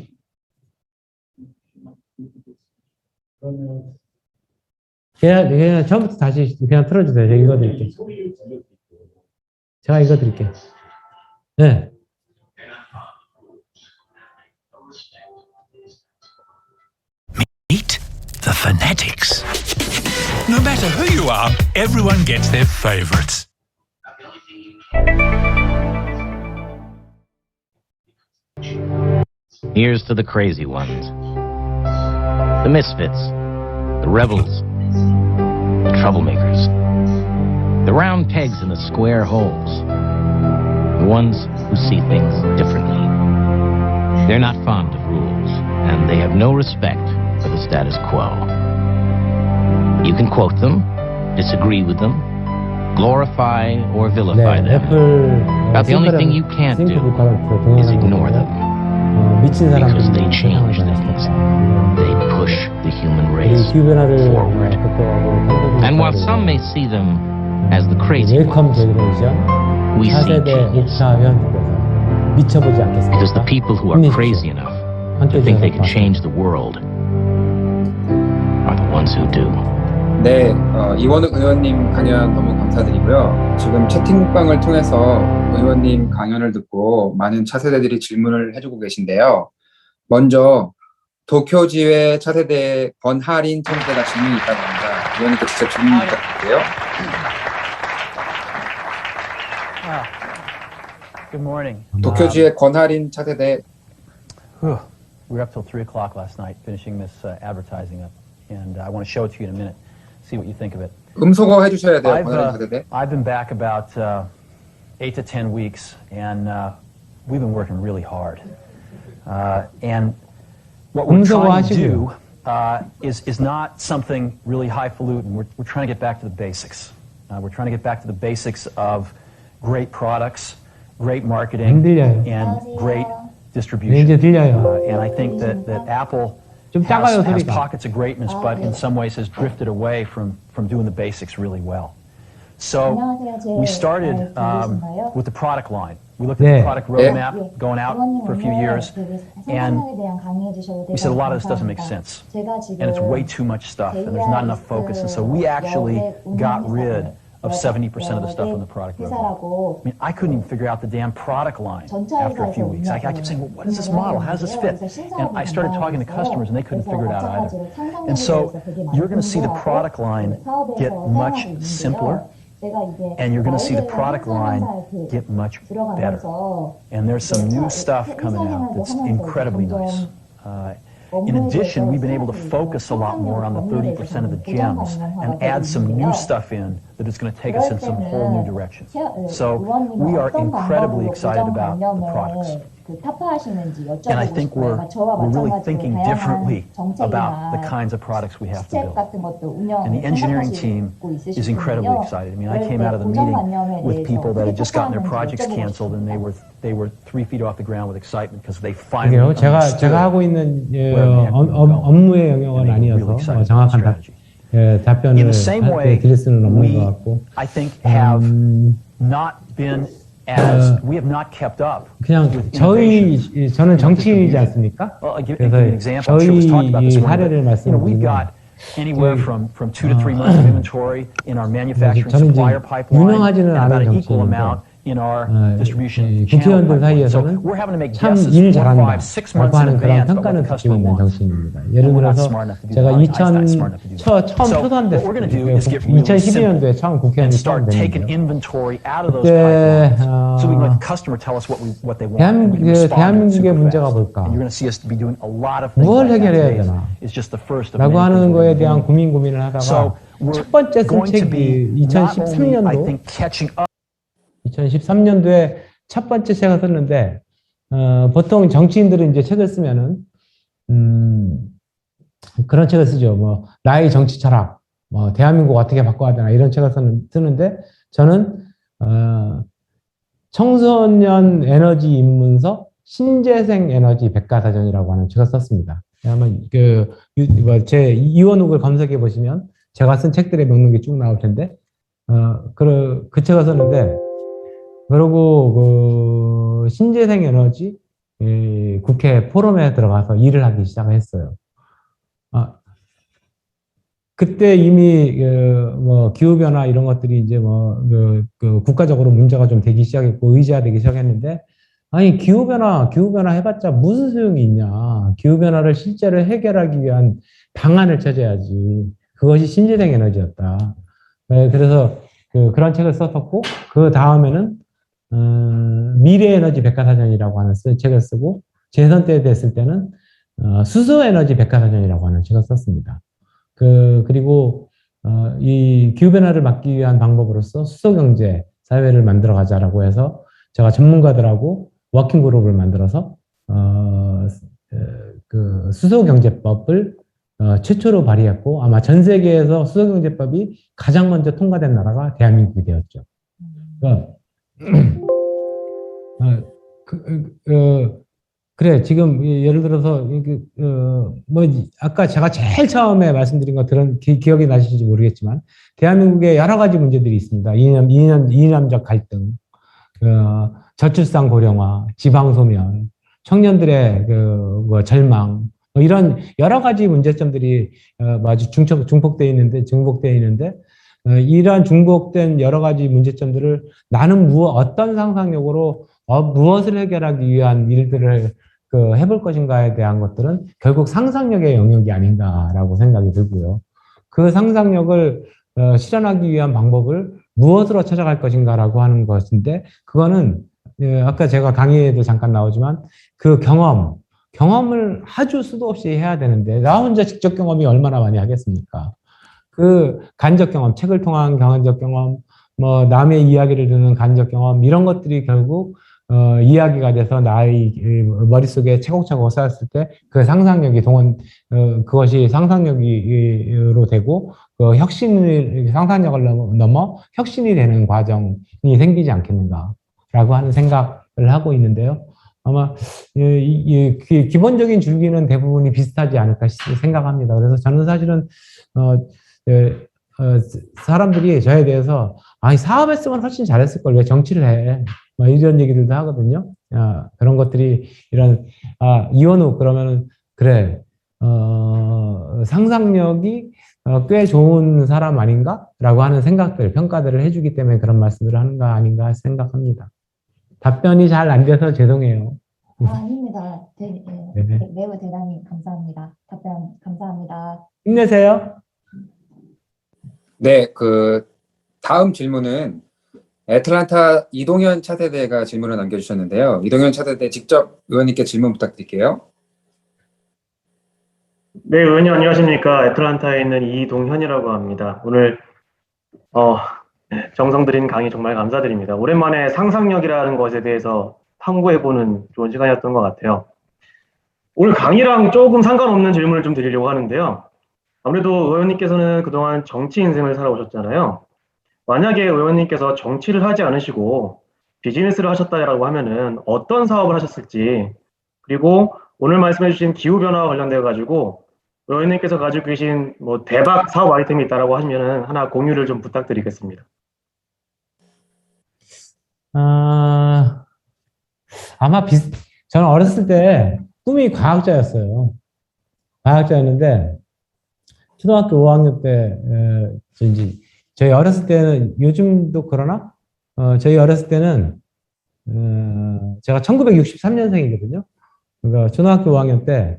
그냥 처음부터 다시 그냥 틀어주세요. 제가 읽어드릴게요. 제가 읽어드릴게요. 네. Meet the Fanatics. No matter who you are, everyone gets their favorites. Here's to the crazy ones, the misfits, the rebels, the troublemakers, the round pegs in the square holes, the ones who see things differently. They're not fond of rules, and they have no respect for the status quo. You can quote them, disagree with them, glorify or vilify 네, them. 애플 But the only thing you can't do is ignore them. 미친 Because 사람들이 they change things. They push the human race forward. And while some may see them as the crazy 웰컴 ones, 제너레이션 we see 4세대 genius. 옥사 회원님께서 미쳐보지 않겠습니까? Because the people who are crazy enough to think they can change the world are the ones who do. 네, 이원욱 의원님 강연 너무 감사드리고요. 지금 채팅방을 통해서 의원님 강연을 듣고 많은 차세대들이 질문을 해주고 계신데요. 먼저 도쿄지회 차세대 권하린 차세대가 질문이 있다고 합니다. 의원님께 직접 질문 부탁드릴게요. Good morning. 도쿄지회 권하린 차세대. We were up till 3 o'clock last night finishing this advertising up, and I want to show it to you in a minute. See what you think of it. 음소거 해주셔야 돼요, 권하린 차세대. I've been back about 8 to 10 weeks, and we've been working really hard. And what we're trying to do is not something really highfalutin. We're trying to get back to the basics. We're trying to get back to the basics of great products, great marketing, and great distribution. And I think that Apple has pockets of greatness, but in some ways has drifted away from doing the basics really well. So we started with the product line. We looked at the product roadmap going out for a few years, and we said a lot of this doesn't make sense, and it's way too much stuff, and there's not enough focus, and so we actually got rid of 70% of the stuff on the product roadmap. I mean, I couldn't even figure out the damn product line after a few weeks. I kept saying, well, what is this model? How does this fit? And I started talking to customers, and they couldn't figure it out either. And so you're going to see the product line get much simpler, and you're going to see the product line get much better. And there's some new stuff coming out that's incredibly nice. In addition, we've been able to focus a lot more on the 30% of the gems and add some new stuff in that is going to take us in some whole new direction. So we are incredibly excited about the products. 그 타파하시는지 And I 여쭤보고 think 싶어요. 저와 we're really 마찬가지로 thinking 다양한 differently about the 정책이나 kinds of products we have to 시책 build. 같은 것도 And the engineering team 생각하시고 is incredibly 있으시군요. excited. I mean, I 그럴 came 때 out of the 고정 meeting 관념에 with 대해서 people that had 어떻게 just gotten their 타파하는지 projects 여쭤보고 canceled, and 싶습니다. they were 3 feet off the ground with excitement because they finally 그게요. 제가 understood 하고 있는 where Mac would go. 업무의 영역은 And they were 아니어서 really excited about the 정확한 strategy. 답변을 In the same way, 드릴 수는 없는 we, 것 같고 I think, have not been as we have not kept up 그냥 with innovation. 저는 정치인이지 않습니까? Well, I'll give you an example. I'm sure it was talked about 저희 this 이 morning. 사례를 But, we've 말씀드리면 got anywhere from 2 to 3 months of inventory in our manufacturing 저는 이제 supplier pipeline, 유명하지는 and about 않은 an equal 정치인인데, amount in our distribution 이 channel 국회의원들 pipeline. So 사이에서는 we're having to make 참 guesses 일 4, 5, 잘한다 6 라고 months in 하는 그런 advance about what 평가는 the 듣고 customer 있는 wants. 정치인입니다. And 예를 we're not 들어서 smart enough to do 제가 that. Einstein's smart enough to do that. 처음 So 초선됐을 what we're going to do 때 is get really 2012년도에 simple 처음 and 국회의원이 처음 start taking 됐는데요. inventory out of those 그때, pipelines so we can let the customer tell us what they want. And we can respond to it 대한민국의 super 문제가 fast. 뭘까? And you're going to see us be doing a lot of things 뭘 like that 해결해야 today. 되나? It's just the first of 라고 many 하는 things we're 거에 going to 대한 do. 고민을 하다가 So we're 첫 번째 쓴 going to be 책이 not only, I 2013년도 think, catching up. 2013년도에 첫 번째 책을 썼는데 보통 정치인들은 이제 책을 쓰면은 그런 책을 쓰죠. 뭐 나의 정치 철학, 뭐 대한민국 어떻게 바꿔야 되나 이런 책을 쓰는데 저는 청소년 에너지 입문서 신재생 에너지 백과사전이라고 하는 책을 썼습니다. 아마 제 이원욱을 검색해 보시면 제가 쓴 책들의 명록이 쭉 나올 텐데 그 책을 썼는데 그리고 신재생 에너지 국회 포럼에 들어가서 일을 하기 시작했어요. 그때 이미 뭐 기후 변화 이런 것들이 이제 뭐 국가적으로 문제가 좀 되기 시작했고 의제화되기 시작했는데 아니 기후 변화 해봤자 무슨 소용이 있냐? 기후 변화를 실제로 해결하기 위한 방안을 찾아야지. 그것이 신재생 에너지였다. 그래서 그런 책을 썼었고 그 다음에는 미래 에너지 백과사전이라고 하는 책을 쓰고 재선 때 됐을 때는 수소 에너지 백과사전이라고 하는 책을 썼습니다. 그리고 이 기후 변화를 막기 위한 방법으로서 수소 경제 사회를 만들어 가자라고 해서 제가 전문가들하고 워킹 그룹을 만들어서 그 수소 경제법을 최초로 발의했고 아마 전 세계에서 수소 경제법이 가장 먼저 통과된 나라가 대한민국이 되었죠. 그러니까 그래 지금 예를 들어서 뭐 아까 제가 제일 처음에 말씀드린 거 기억이 나실지 모르겠지만 대한민국에 여러 가지 문제들이 있습니다. 이념적 갈등, 저출산 고령화, 지방 소멸, 청년들의 뭐 절망 뭐 이런 여러 가지 문제점들이 아주 중복되어 있는데 이러한 중복된 여러 가지 문제점들을 나는 어떤 상상력으로 무엇을 해결하기 위한 일들을 해볼 것인가에 대한 것들은 결국 상상력의 영역이 아닌가라고 생각이 들고요. 그 상상력을 실현하기 위한 방법을 무엇으로 찾아갈 것인가라고 하는 것인데 그거는 아까 제가 강의에도 잠깐 나오지만 그 경험을 아주 수도 없이 해야 되는데 나 혼자 직접 경험이 얼마나 많이 하겠습니까? 그 간접 경험, 책을 통한 간접 경험, 뭐 남의 이야기를 듣는 간접 경험 이런 것들이 결국 이야기가 돼서 나의 머릿속에 차곡차곡 쌓였을 때 그 상상력이 그것이 상상력으로 되고 상상력을 넘어 혁신이 되는 과정이 생기지 않겠는가라고 하는 생각을 하고 있는데요. 아마 기본적인 줄기는 대부분이 비슷하지 않을까 생각합니다. 그래서 저는 사실은 사람들이 저에 대해서 아니 사업했으면 훨씬 잘했을 걸 왜 정치를 해? 뭐 이런 얘기들도 하거든요. 그런 것들이 이원욱 그러면은 그래 상상력이 꽤 좋은 사람 아닌가라고 하는 평가들을 해주기 때문에 그런 말씀을 하는 거 아닌가 생각합니다. 답변이 잘 안 돼서 죄송해요. 아닙니다. 매우 대단히 감사합니다. 답변 감사합니다. 힘내세요. 네, 다음 질문은 애틀란타 이동현 차세대가 질문을 남겨주셨는데요. 이동현 차세대 직접 의원님께 질문 부탁드릴게요. 네, 의원님 안녕하십니까. 애틀란타에 있는 이동현이라고 합니다. 오늘 정성 들인 강의 정말 감사드립니다. 오랜만에 상상력이라는 것에 대해서 탐구해보는 좋은 시간이었던 것 같아요. 오늘 강의랑 조금 상관없는 질문을 좀 드리려고 하는데요. 아무래도 의원님께서는 그동안 정치 인생을 살아오셨잖아요. 만약에 의원님께서 정치를 하지 않으시고 비즈니스를 하셨다라고 하면은 어떤 사업을 하셨을지, 그리고 오늘 말씀해주신 기후변화와 관련되어 가지고 의원님께서 가지고 계신 뭐 대박 사업 아이템이 있다라고 하시면은 하나 공유를 좀 부탁드리겠습니다. 아마 저는 어렸을 때 꿈이 과학자였어요. 과학자였는데 초등학교 5학년 때 저희 어렸을 때는 요즘도 그러나 저희 어렸을 때는 제가 1963년생이거든요. 그러니까 초등학교 5학년 때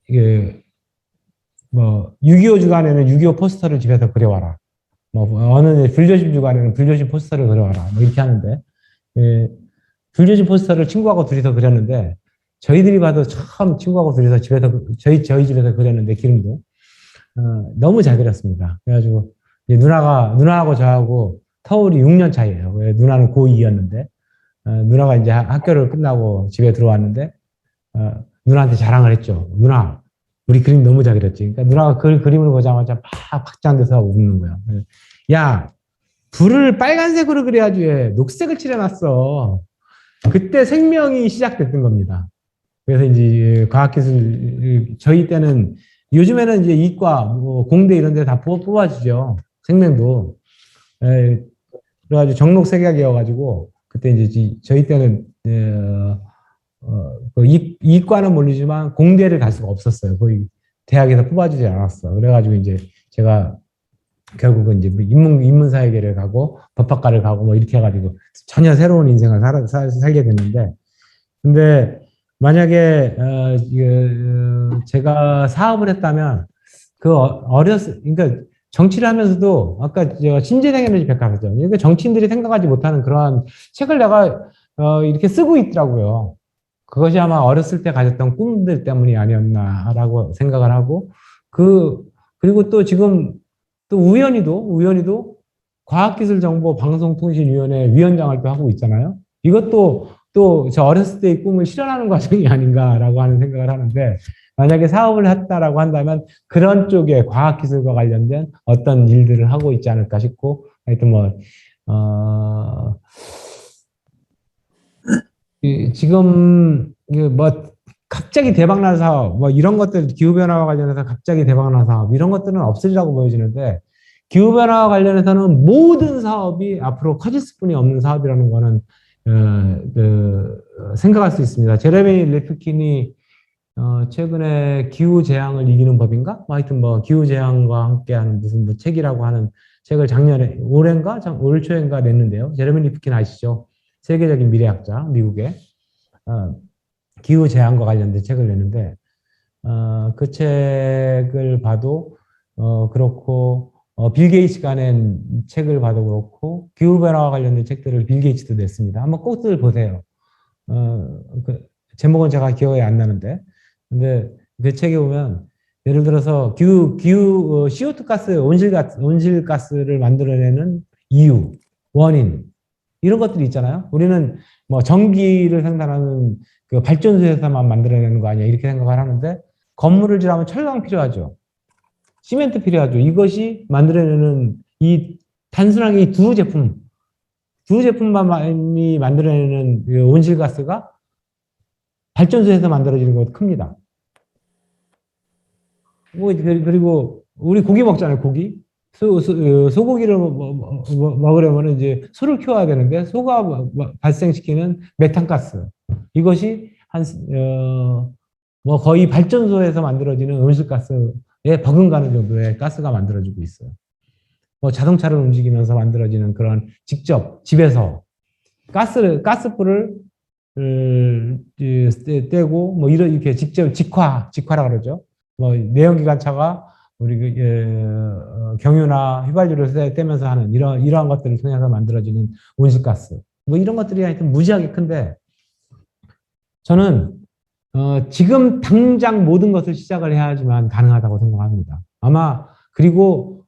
이게 뭐 6.25 주간에는 6.25 포스터를 집에서 그려와라. 뭐 어느 불교심 주간에는 불교심 포스터를 그려와라. 뭐 이렇게 하는데 불교심 포스터를 친구하고 둘이서 그렸는데 저희들이 봐도 처음 친구하고 둘이서 집에서 저희 집에서 그렸는데 기름도 너무 잘 그렸습니다. 그래가지고 이제 누나하고 저하고 터울이 6년 차이예요. 누나는 고2였는데 누나가 이제 학교를 끝나고 집에 들어왔는데 누나한테 자랑을 했죠. 누나, 우리 그림 너무 잘 그렸지. 그러니까 누나가 그 그림을 보자마자 막 박장대소하고 웃는 거야. 야, 불을 빨간색으로 그려야지 왜 녹색을 칠해놨어. 그때 생명이 시작됐던 겁니다. 그래서 이제 과학기술 저희 때는 요즘에는 이제 이과, 뭐 공대 이런 데 다 뽑아주죠. 생명도. 그래가지고 정록색약이어가지고 그때 이제 저희 때는 이과는 모르지만 공대를 갈 수가 없었어요. 거의 대학에서 뽑아주지 않았어. 그래가지고 이제 제가 결국은 이제 인문사회계를 가고 법학과를 가고 뭐 이렇게 해가지고 전혀 새로운 인생을 살게 됐는데, 근데 만약에 제가 사업을 했다면 그러니까 정치를 하면서도 아까 제가 신재생 에너지 백과사전, 그러니까 정치인들이 생각하지 못하는 그러한 책을 내가 이렇게 쓰고 있더라고요. 그것이 아마 어렸을 때 가졌던 꿈들 때문이 아니었나라고 생각을 하고, 그리고 또 지금 또 우연히도 과학기술정보방송통신위원회 위원장을 또 하고 있잖아요. 이것도 또 저 어렸을 때의 꿈을 실현하는 과정이 아닌가라고 하는 생각을 하는데, 만약에 사업을 했다라고 한다면 그런 쪽에 과학기술과 관련된 어떤 일들을 하고 있지 않을까 싶고, 하여튼 지금 뭐 갑자기 대박난 사업, 뭐 이런 것들, 기후변화와 관련해서 갑자기 대박난 사업 이런 것들은 없으리라고 보여지는데, 기후변화와 관련해서는 모든 사업이 앞으로 커질 수뿐이 없는 사업이라는 거는 생각할 수 있습니다. 제레미 리프킨이 최근에 기후재앙을 이기는 법인가? 하여튼 뭐 기후재앙과 함께하는 무슨 뭐 책이라고 하는 책을 작년에 올 초인가 냈는데요. 제레미 리프킨 아시죠? 세계적인 미래학자, 미국의 기후재앙과 관련된 책을 냈는데, 그 책을 봐도 그렇고, 빌 게이츠가 낸 책을 봐도 그렇고, 기후변화와 관련된 책들을 빌 게이츠도 냈습니다. 한번 꼭들 보세요. 제목은 제가 기억이 안 나는데, 근데 그 책에 보면 예를 들어서 CO2 가스, 온실가스를 만들어내는 이유, 원인, 이런 것들이 있잖아요. 우리는 뭐 전기를 생산하는 그 발전소에서만 만들어내는 거 아니야, 이렇게 생각을 하는데, 건물을 지으려면 철강 필요하죠. 시멘트 필요하죠. 이것이 만들어내는 단순하게 이 두 제품만이 만들어내는 그 온실가스가 발전소에서 만들어지는 것보다 큽니다. 그리고 우리 고기 먹잖아요, 고기. 소고기를 먹으려면 이제 소를 키워야 되는데, 소가 발생시키는 메탄가스. 이것이 거의 발전소에서 만들어지는 온실가스에 버금가는 정도의 가스가 만들어지고 있어요. 뭐 자동차를 움직이면서 만들어지는 그런 직접 집에서 가스불을 떼고 뭐 이렇게 직접 직화라 그러죠. 뭐 내연기관차가 우리 경유나 휘발유를 떼면서 하는 이러한 것들을 통해서 만들어지는 온실가스. 뭐 이런 것들이 하여튼 무지하게 큰데, 저는 지금 당장 모든 것을 시작을 해야지만 가능하다고 생각합니다. 아마 그리고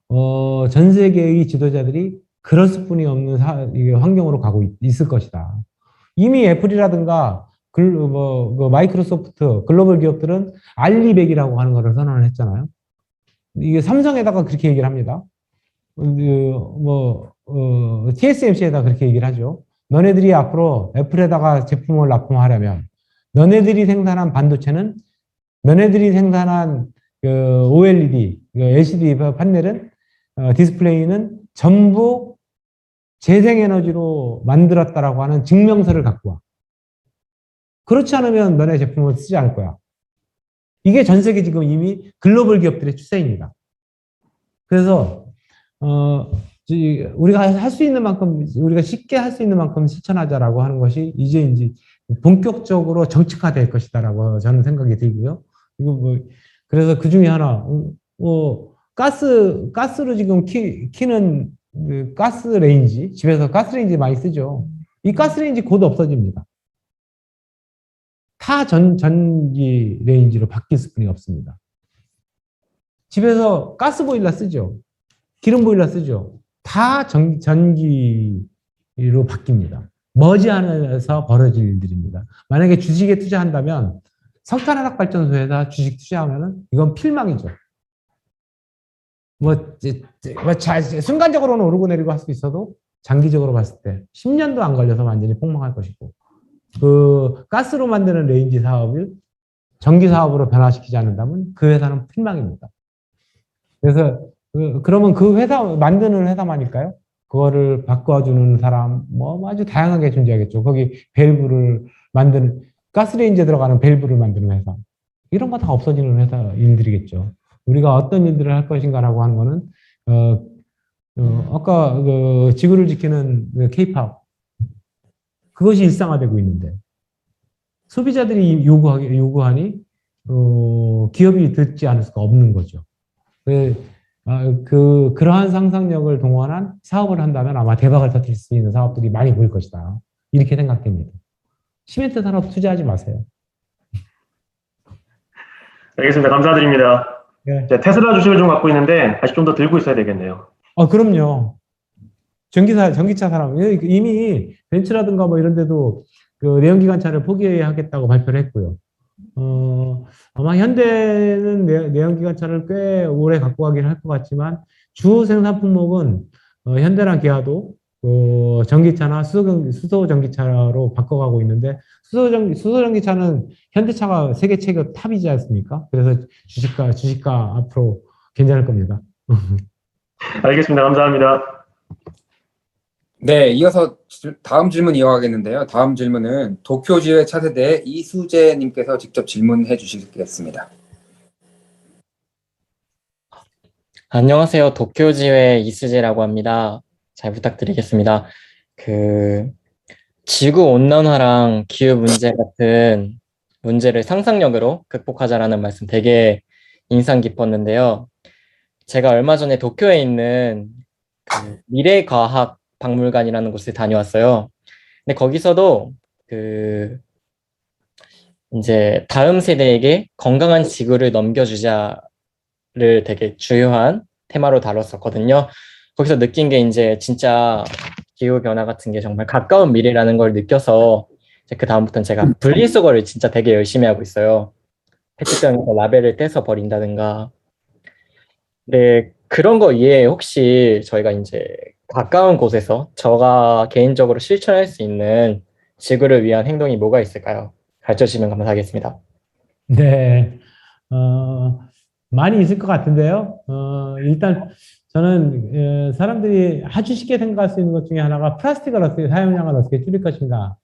전 세계의 지도자들이 그럴 수뿐이 없는 환경으로 가고 있을 것이다. 이미 애플이라든가 마이크로소프트 글로벌 기업들은 알리백이라고 하는 거를 선언을 했잖아요. 이게 삼성에다가 그렇게 얘기를 합니다. TSMC에다 그렇게 얘기를 하죠. 너네들이 앞으로 애플에다가 제품을 납품하려면 너네들이 생산한 반도체는 너네들이 생산한 OLED, LCD 판넬은 디스플레이는 전부 재생에너지로 만들었다라고 하는 증명서를 갖고 와. 그렇지 않으면 너네 제품을 쓰지 않을 거야. 이게 전 세계 지금 이미 글로벌 기업들의 추세입니다. 그래서 우리가 할 수 있는 만큼, 우리가 쉽게 할 수 있는 만큼 실천하자라고 하는 것이 이제 본격적으로 정책화될 것이다라고 저는 생각이 들고요. 이거 그래서 그 중에 하나, 가스로 지금 키는 그 가스 레인지, 집에서 가스 레인지 많이 쓰죠. 이 가스 레인지 곧 없어집니다. 전기 레인지로 바뀔 수뿐이 없습니다. 집에서 가스 보일러 쓰죠. 기름 보일러 쓰죠. 다 전기로 바뀝니다. 머지않아서 벌어질 일들입니다. 만약에 주식에 투자한다면 석탄화력발전소에다 주식 투자하면은 이건 필망이죠. 순간적으로는 오르고 내리고 할 수 있어도 장기적으로 봤을 때 10년도 안 걸려서 완전히 폭망할 것이고, 그 가스로 만드는 레인지 사업을 전기 사업으로 변화시키지 않는다면 그 회사는 필망입니다. 그래서 그러면 그 회사 만드는 회사만일까요? 그거를 바꿔주는 사람 아주 다양하게 존재하겠죠. 거기 밸브를 만드는, 가스레인지에 들어가는 밸브를 만드는 회사, 이런 거 다 없어지는 회사 일들이겠죠. 우리가 어떤 일들을 할 것인가라고 하는 거는 아까 지구를 지키는 K-팝, 그것이 일상화되고 있는데 소비자들이 요구하니 기업이 듣지 않을 수가 없는 거죠. 그러한 상상력을 동원한 사업을 한다면 아마 대박을 터뜨릴 수 있는 사업들이 많이 보일 것이다. 이렇게 생각됩니다. 시멘트 산업 투자하지 마세요. 알겠습니다. 감사드립니다. 네. 테슬라 주식을 좀 갖고 있는데 아직 좀 더 들고 있어야 되겠네요. 그럼요. 전기차 산업, 이미 벤츠라든가 이런 데도 그 내연기관차를 포기하겠다고 발표를 했고요. 아마 현대는 내연기관차를 꽤 오래 갖고 가긴 할 것 같지만 주 생산 품목은 현대나 기아도 전기차나 수소 전기차로 바꿔가고 있는데, 수소 전기차는 현대차가 세계 최고 탑이지 않습니까? 그래서 주식가 앞으로 괜찮을 겁니다. 알겠습니다. 감사합니다. 네, 이어서 다음 질문 이어가겠는데요. 다음 질문은 도쿄지회 차세대 이수재님께서 직접 질문해 주시겠습니다. 안녕하세요. 도쿄지회 이수재라고 합니다. 잘 부탁드리겠습니다. 지구 온난화랑 기후 문제 같은 문제를 상상력으로 극복하자라는 말씀 되게 인상 깊었는데요. 제가 얼마 전에 도쿄에 있는 미래과학 박물관이라는 곳에 다녀왔어요. 근데 거기서도 이제 다음 세대에게 건강한 지구를 넘겨주자를 되게 주요한 테마로 다뤘었거든요. 거기서 느낀 게 이제 진짜 기후 변화 같은 게 정말 가까운 미래라는 걸 느껴서 그 다음부터는 제가 분리수거를 진짜 되게 열심히 하고 있어요. 페트병에서 라벨을 떼서 버린다든가. 네, 그런 거 이외에 혹시 저희가 이제 가까운 곳에서 제가 개인적으로 실천할 수 있는 지구를 위한 행동이 뭐가 있을까요? 가르쳐 주시면 감사하겠습니다. 네, 많이 있을 것 같은데요. 일단 저는 사람들이 아주 쉽게 생각할 수 있는 것 중에 하나가 플라스틱을 사용량을 어떻게 줄일 것인가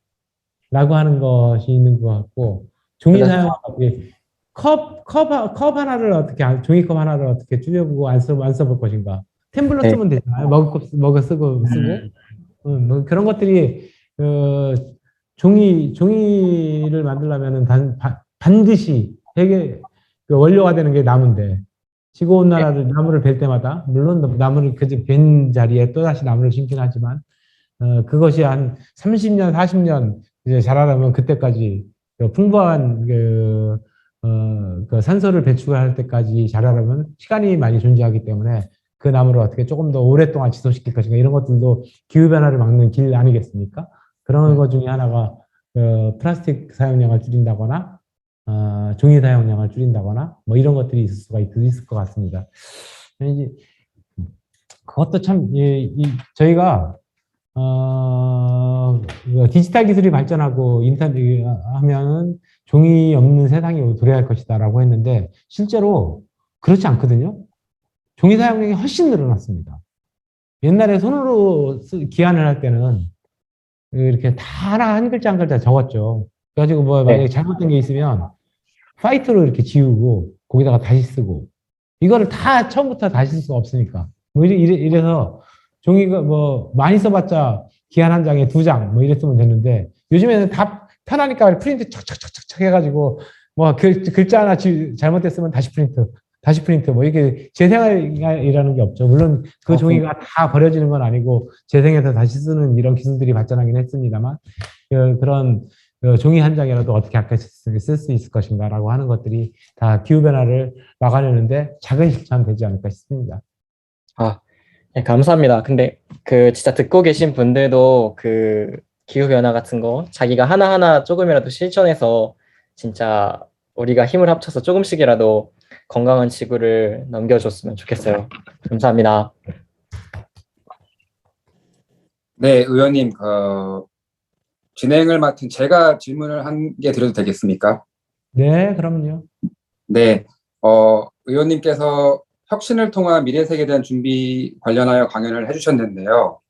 라고 하는 것이 있는 것 같고, 종이 사용을 어떻게, 컵 하나를 어떻게, 종이컵 하나를 어떻게 줄여보고 안 써볼 것인가. 템블러 쓰면 되잖아요. 먹어 쓰고. 그런 것들이, 종이를 만들려면은 반드시 원료가 되는 게 나무인데, 지구온난화를 나무를 벨 때마다, 물론 나무를 벤 자리에 또다시 나무를 심긴 하지만, 그것이 한 30년, 40년 이제 자라려면 그때까지 풍부한 그 산소를 배출할 때까지 자라려면 시간이 많이 존재하기 때문에 그 나무를 어떻게 조금 더 오랫동안 지속시킬 것인가, 이런 것들도 기후변화를 막는 길 아니겠습니까? 그런 것 중에 하나가 플라스틱 사용량을 줄인다거나 종이 사용량을 줄인다거나 뭐 이런 것들이 있을 것 같습니다. 이제 그것도 참 저희가 디지털 기술이 발전하고 인터넷 하면은 종이 없는 세상이 도래할 것이다라고 했는데 실제로 그렇지 않거든요. 종이 사용량이 훨씬 늘어났습니다. 옛날에 손으로 기한을 할 때는 이렇게 다 하나 한 글자 한 글자 적었죠. 그래가지고 뭐 만약에 잘못된 게 있으면 화이트로 이렇게 지우고 거기다가 다시 쓰고 이거를 다 처음부터 다시 쓸 수가 없으니까 뭐 이래서 종이가 뭐 많이 써봤자 기한 한 장에 2장 뭐 이랬으면 됐는데 요즘에는 다 편하니까 프린트 척척척척 해가지고 뭐 글자 하나 잘못됐으면 다시 프린트 뭐 이렇게 재생이라는 게 없죠. 물론 그 종이가 다 버려지는 건 아니고 재생해서 다시 쓰는 이런 기술들이 발전하긴 했습니다만 그런 종이 한 장이라도 어떻게 아까 쓸 수 있을 것인가라고 하는 것들이 다 기후변화를 막아내는데 작은 실천 되지 않을까 싶습니다. 네, 감사합니다. 근데 진짜 듣고 계신 분들도 기후변화 같은 거 자기가 하나하나 조금이라도 실천해서 진짜 우리가 힘을 합쳐서 조금씩이라도 건강한 지구를 넘겨줬으면 좋겠어요. 감사합니다. 네, 의원님, 진행을 맡은 제가 질문을 한 개 드려도 되겠습니까? 네, 그럼요. 네, 의원님께서 혁신을 통한 미래 세계에 대한 준비 관련하여 강연을 해주셨는데요.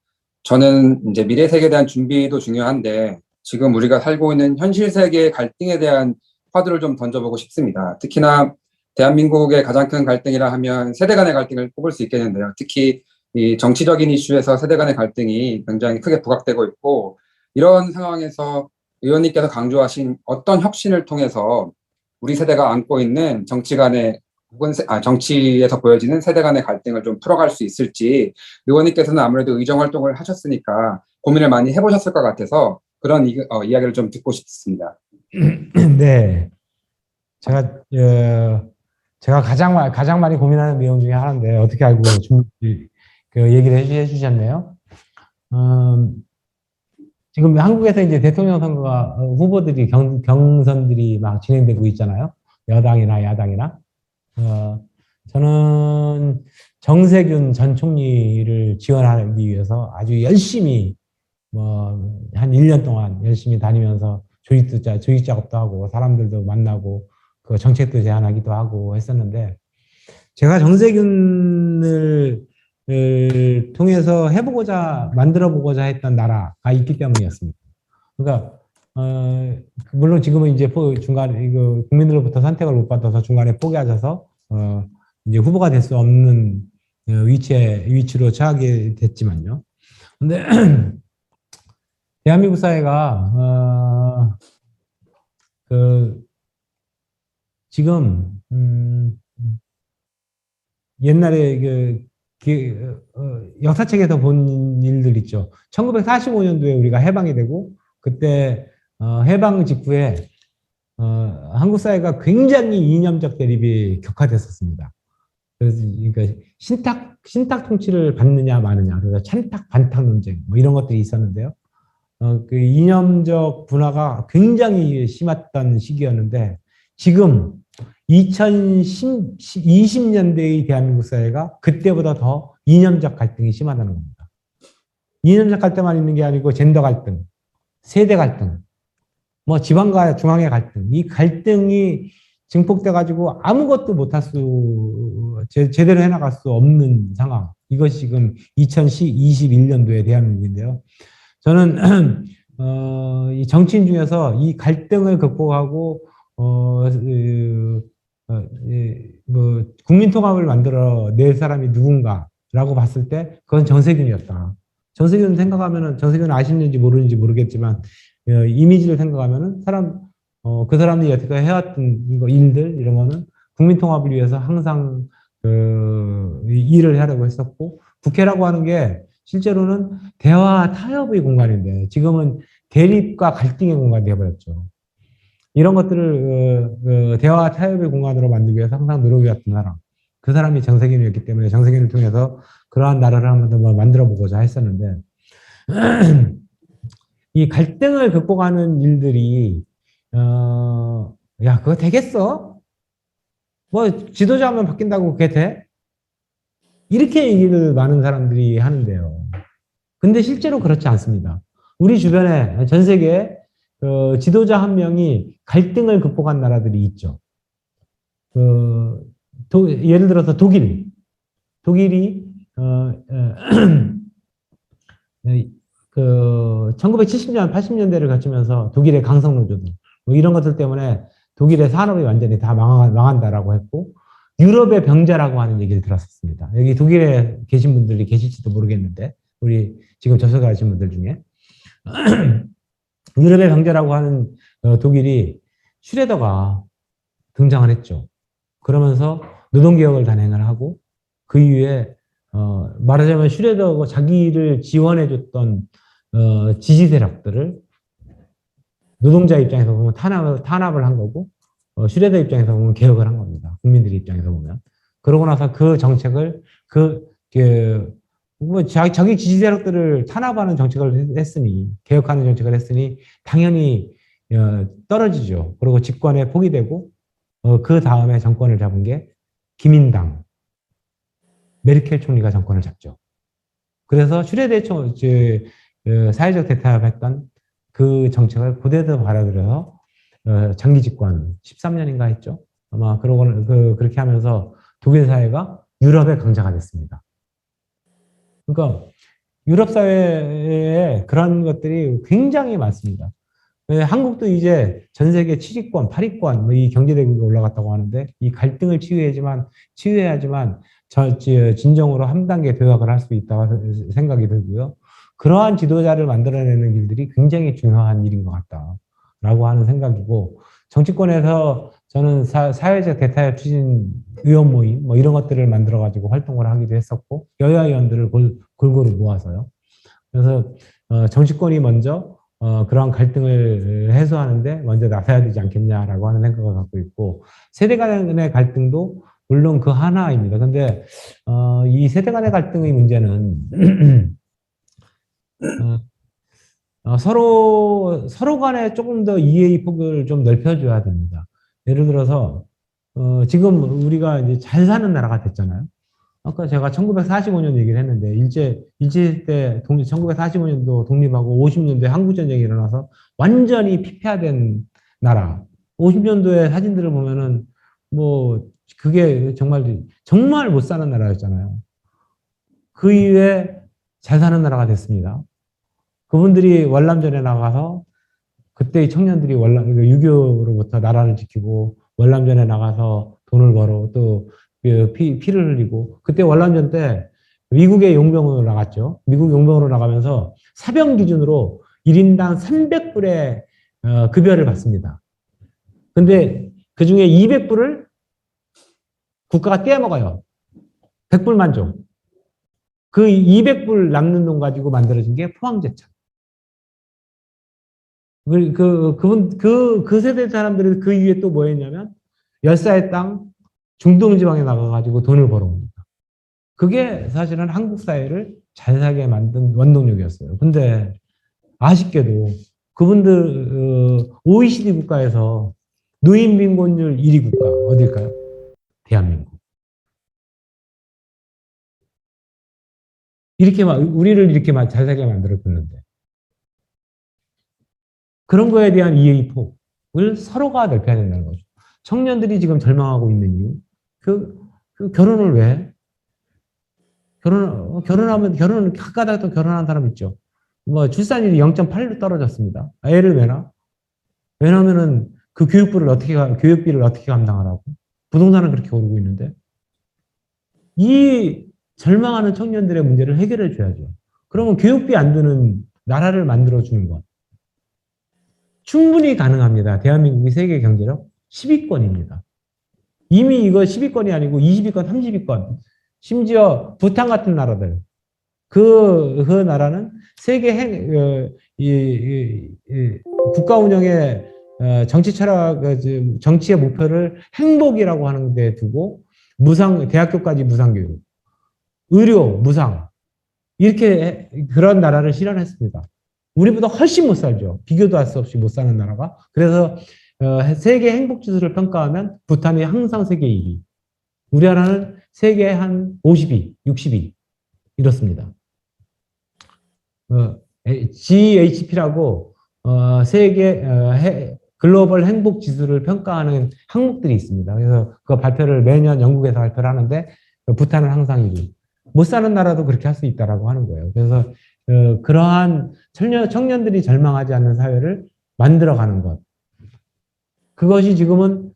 저는 이제 미래 세계에 대한 준비도 중요한데 지금 우리가 살고 있는 현실 세계의 갈등에 대한 화두를 좀 던져보고 싶습니다. 특히나 대한민국의 가장 큰 갈등이라 하면 세대 간의 갈등을 꼽을 수 있겠는데요. 특히 이 정치적인 이슈에서 세대 간의 갈등이 굉장히 크게 부각되고 있고 이런 상황에서 의원님께서 강조하신 어떤 혁신을 통해서 우리 세대가 안고 있는 정치 간의 혹은 정치에서 보여지는 세대 간의 갈등을 좀 풀어갈 수 있을지 의원님께서는 아무래도 의정 활동을 하셨으니까 고민을 많이 해보셨을 것 같아서 그런 이야기를 좀 듣고 싶습니다. 네, 제가 가장 많이 고민하는 내용 중에 하나인데 어떻게 알고 얘기를 해주셨네요. 지금 한국에서 이제 대통령 선거가 후보들이 경선들이 막 진행되고 있잖아요. 여당이나 야당이나. 저는 정세균 전 총리를 지원하기 위해서 아주 열심히 한 1년 동안 열심히 다니면서 조직 작업도 하고 사람들도 만나고 그 정책도 제안하기도 하고 했었는데 제가 정세균을 통해서 만들어보고자 했던 나라가 있기 때문이었습니다. 그러니까 물론 지금은 이제 중간에 국민들로부터 선택을 못 받아서 중간에 포기하셔서 이제 후보가 될 수 없는 위치로 처하게 됐지만요. 근데 대한민국 사회가 지금 옛날에 역사책에서 본 일들 있죠. 1945년도에 우리가 해방이 되고 그때 해방 직후에 한국 사회가 굉장히 이념적 대립이 격화됐었습니다. 그래서 그러니까 신탁 통치를 받느냐 마느냐, 그래서 찬탁 반탁 논쟁 뭐 이런 것들이 있었는데요. 그 이념적 분화가 굉장히 심했던 시기였는데 지금 2020년대의 대한민국 사회가 그때보다 더 이념적 갈등이 심하다는 겁니다. 이념적 갈등만 있는 게 아니고 젠더 갈등, 세대 갈등, 뭐 지방과 중앙의 갈등, 이 갈등이 증폭돼 가지고 아무것도 제대로 해나갈 수 없는 상황. 이것이 지금 2021년도의 대한민국인데요. 저는 이 정치인 중에서 이 갈등을 극복하고 국민 통합을 만들어 낼 사람이 누군가라고 봤을 때 그건 정세균이었다. 정세균 생각하면은 정세균 아시는지 모르는지 모르겠지만 이미지를 생각하면은 그 사람들이 여태까지 해왔던 일들 이런 거는 국민 통합을 위해서 항상 일을 하려고 했었고 국회라고 하는 게 실제로는 대화 타협의 공간인데 지금은 대립과 갈등의 공간이 되어버렸죠. 이런 것들을 대화 타협의 공간으로 만들기 위해서 항상 노력해왔던 사람, 그 사람이 정세균이었기 때문에 정세균을 통해서 그러한 나라를 한번 더 만들어 보고자 했었는데 이 갈등을 극복하는 일들이 야, 그거 되겠어? 뭐 지도자 하면 바뀐다고 그게 돼? 이렇게 얘기를 많은 사람들이 하는데요. 근데 실제로 그렇지 않습니다. 우리 주변에 전 세계에 지도자 한 명이 갈등을 극복한 나라들이 있죠. 예를 들어서 독일이 1970년, 80년대를 거치면서 독일의 강성노조들 뭐 이런 것들 때문에 독일의 산업이 완전히 다 망한다라고 했고, 유럽의 병자라고 하는 얘기를 들었었습니다. 여기 독일에 계신 분들이 계실지도 모르겠는데, 우리 지금 접속하신 분들 중에 유럽의 병자라고 하는 독일이 슈레더가 등장을 했죠. 그러면서 노동개혁을 단행을 하고, 그 이후에 말하자면 슈레더가 자기를 지원해줬던 지지 세력들을 노동자 입장에서 보면 탄압을 한 거고, 슈레더 입장에서 보면 개혁을 한 겁니다. 국민들 입장에서 보면. 그러고 나서 그 정책을 자기 지지 세력들을 탄압하는 정책을 했으니, 개혁하는 정책을 했으니 당연히 떨어지죠. 그리고 집권에 포기되고, 그 다음에 정권을 잡은 게 기민당 메르켈 총리가 정권을 잡죠. 그래서 슈레더의 사회적 대타협했던 그 정책을 그대로 받아들여서 장기 집권 13년인가 했죠. 아마 그렇게 하면서 독일 사회가 유럽의 강자가 됐습니다. 그러니까 유럽 사회에 그런 것들이 굉장히 많습니다. 한국도 이제 전 세계 7위권, 8위권 뭐 이 경제대국에 올라갔다고 하는데, 이 갈등을 치유해야지만 진정으로 한 단계 도약을 할 수 있다고 생각이 들고요. 그러한 지도자를 만들어내는 일들이 굉장히 중요한 일인 것 같다라고 하는 생각이고, 정치권에서 저는 사회적 대타협 추진 의원 모임 뭐 이런 것들을 만들어 가지고 활동을 하기도 했었고, 여야 의원들을 골고루 모아서요. 그래서 정치권이 먼저 그러한 갈등을 해소하는데 먼저 나서야 되지 않겠냐라고 하는 생각을 갖고 있고, 세대 간의 갈등도 물론 그 하나입니다. 근데 이 세대 간의 갈등의 문제는 서로 간에 조금 더 이해의 폭을 좀 넓혀줘야 됩니다. 예를 들어서 지금 우리가 이제 잘 사는 나라가 됐잖아요. 아까 제가 1945년 얘기를 했는데, 일제 때 1945년도 독립하고 50년도에 한국전쟁이 일어나서 완전히 피폐화된 나라. 50년도에 사진들을 보면은 뭐 그게 정말 못 사는 나라였잖아요. 그 이후에 잘 사는 나라가 됐습니다. 그분들이 월남전에 나가서, 그때의 청년들이 6.25로부터 나라를 지키고 월남전에 나가서 돈을 벌어 또 피를 흘리고, 그때 월남전 때 미국의 용병으로 나갔죠. 미국 용병으로 나가면서 사병 기준으로 1인당 300불의 급여를 받습니다. 근데 그 중에 200불을 국가가 떼어먹어요. 100불만 줘. 그 200불 남는 돈 가지고 만들어진 게 포항제철. 그 세대 사람들은 그 이후에 또 뭐 했냐면, 열사의 땅 중동 지방에 나가가지고 돈을 벌어옵니다. 그게 사실은 한국 사회를 잘 살게 만든 원동력이었어요. 근데 아쉽게도 그분들 OECD 국가에서 노인 빈곤율 1위 국가 어딜까요? 대한민국. 우리를 이렇게 잘 살게 만들었는데, 그런 거에 대한 이해의 폭을 서로가 넓혀야 된다는 거죠. 청년들이 지금 절망하고 있는 이유, 결혼을 왜 해? 결혼은 가까다 또 결혼한 사람 있죠. 뭐 출산율이 0.8로 떨어졌습니다. 애를 왜 낳아? 왜냐하면은 그 교육비를 어떻게 감당하라고? 부동산은 그렇게 오르고 있는데, 이 절망하는 청년들의 문제를 해결해 줘야죠. 그러면 교육비 안 드는 나라를 만들어 주는 것 충분히 가능합니다. 대한민국이 세계 경제력 10위권입니다. 이미 이거 10위권이 아니고 20위권, 30위권, 심지어 부탄 같은 나라들, 그 나라는 세계 국가 운영의 정치 철학, 정치의 목표를 행복이라고 하는 데 두고, 대학교까지 무상교육, 의료 무상, 이렇게 그런 나라를 실현했습니다. 우리보다 훨씬 못 살죠. 비교도 할 수 없이 못 사는 나라가. 그래서 세계 행복 지수를 평가하면 부탄이 항상 세계 1위. 우리나라는 세계 한 52, 62 이렇습니다. GHP라고 세계 글로벌 행복 지수를 평가하는 항목들이 있습니다. 그래서 그 발표를 매년 영국에서 발표를 하는데 부탄은 항상 1위. 못 사는 나라도 그렇게 할 수 있다라고 하는 거예요. 그래서 그러한 청년들이 절망하지 않는 사회를 만들어가는 것. 그것이 지금은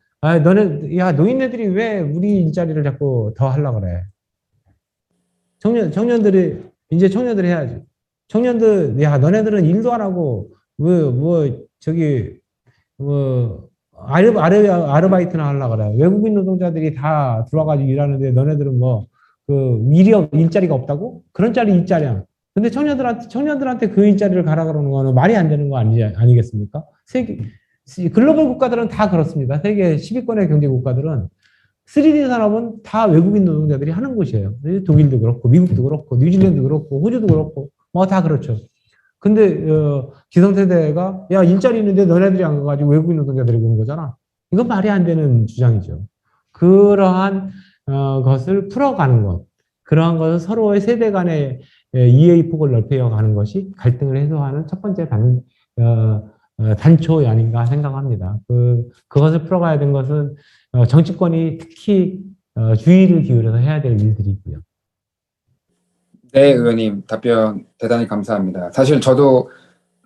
노인네들이 왜 우리 일자리를 자꾸 더 하려고 그래? 청년들이 이제 청년들이 해야지. 청년들 너네들은 일도 안 하고 아르바이트나 하려고 그래. 외국인 노동자들이 다 들어와가지고 일하는데 너네들은 일자리가 없다고? 그런 일자리야. 근데 청년들한테 그 일자리를 가라 그러는 거는 말이 안 되는 거 아니겠습니까? 글로벌 국가들은 다 그렇습니다. 세계 10위권의 경제 국가들은 3D 산업은 다 외국인 노동자들이 하는 곳이에요. 독일도 그렇고, 미국도 그렇고, 뉴질랜드 그렇고, 호주도 그렇고, 다 그렇죠. 근데, 기성세대가, 일자리 있는데 너네들이 안 가가지고 외국인 노동자들이 오는 거잖아. 이건 말이 안 되는 주장이죠. 그러한, 것을 풀어가는 것. 그러한 것을 서로의 세대 간의 이해의 폭을 넓혀 가는 것이 갈등을 해소하는 첫 번째 단초이 아닌가 생각합니다. 그것을 풀어가야 된 것은 정치권이 특히 주의를 기울여서 해야 될 일들이고요. 네, 의원님 답변 대단히 감사합니다. 사실 저도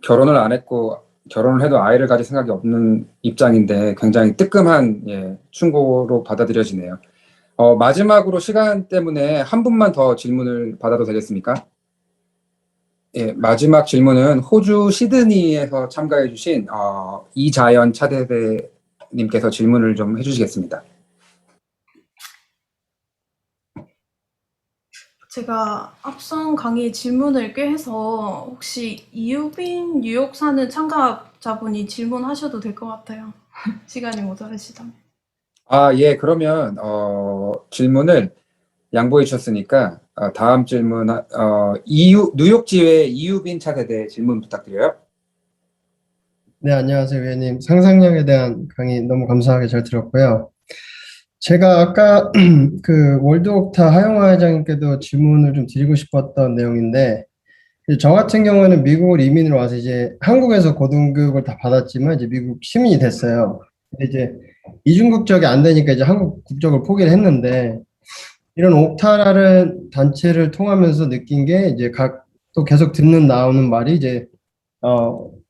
결혼을 안 했고 결혼을 해도 아이를 가질 생각이 없는 입장인데 굉장히 뜨끔한 충고로 받아들여지네요. 마지막으로 시간 때문에 한 분만 더 질문을 받아도 되겠습니까? 예, 마지막 질문은 호주 시드니에서 참가해 주신 이자연 차대대님께서 질문을 좀 해주시겠습니다. 제가 앞선 강의 질문을 꾀해서 혹시 이유빈 뉴욕 사는 참가자분이 질문하셔도 될 것 같아요. 시간이 모자라시다면. 예, 그러면 질문을 양보해 주셨으니까 다음 질문 뉴욕지회 이유빈 차대대 질문 부탁드려요. 네, 안녕하세요, 위원님. 상상력에 대한 강의 너무 감사하게 잘 들었고요. 제가 아까 그 월드옥타 하영화 회장님께도 질문을 좀 드리고 싶었던 내용인데, 저 같은 경우는 미국을 이민을 와서 이제 한국에서 고등교육을 다 받았지만 이제 미국 시민이 됐어요. 근데 이제 이중 국적이 안 되니까 이제 한국 국적을 포기를 했는데, 이런 옥타라는 단체를 통하면서 느낀 게 이제 또 계속 나오는 말이 이제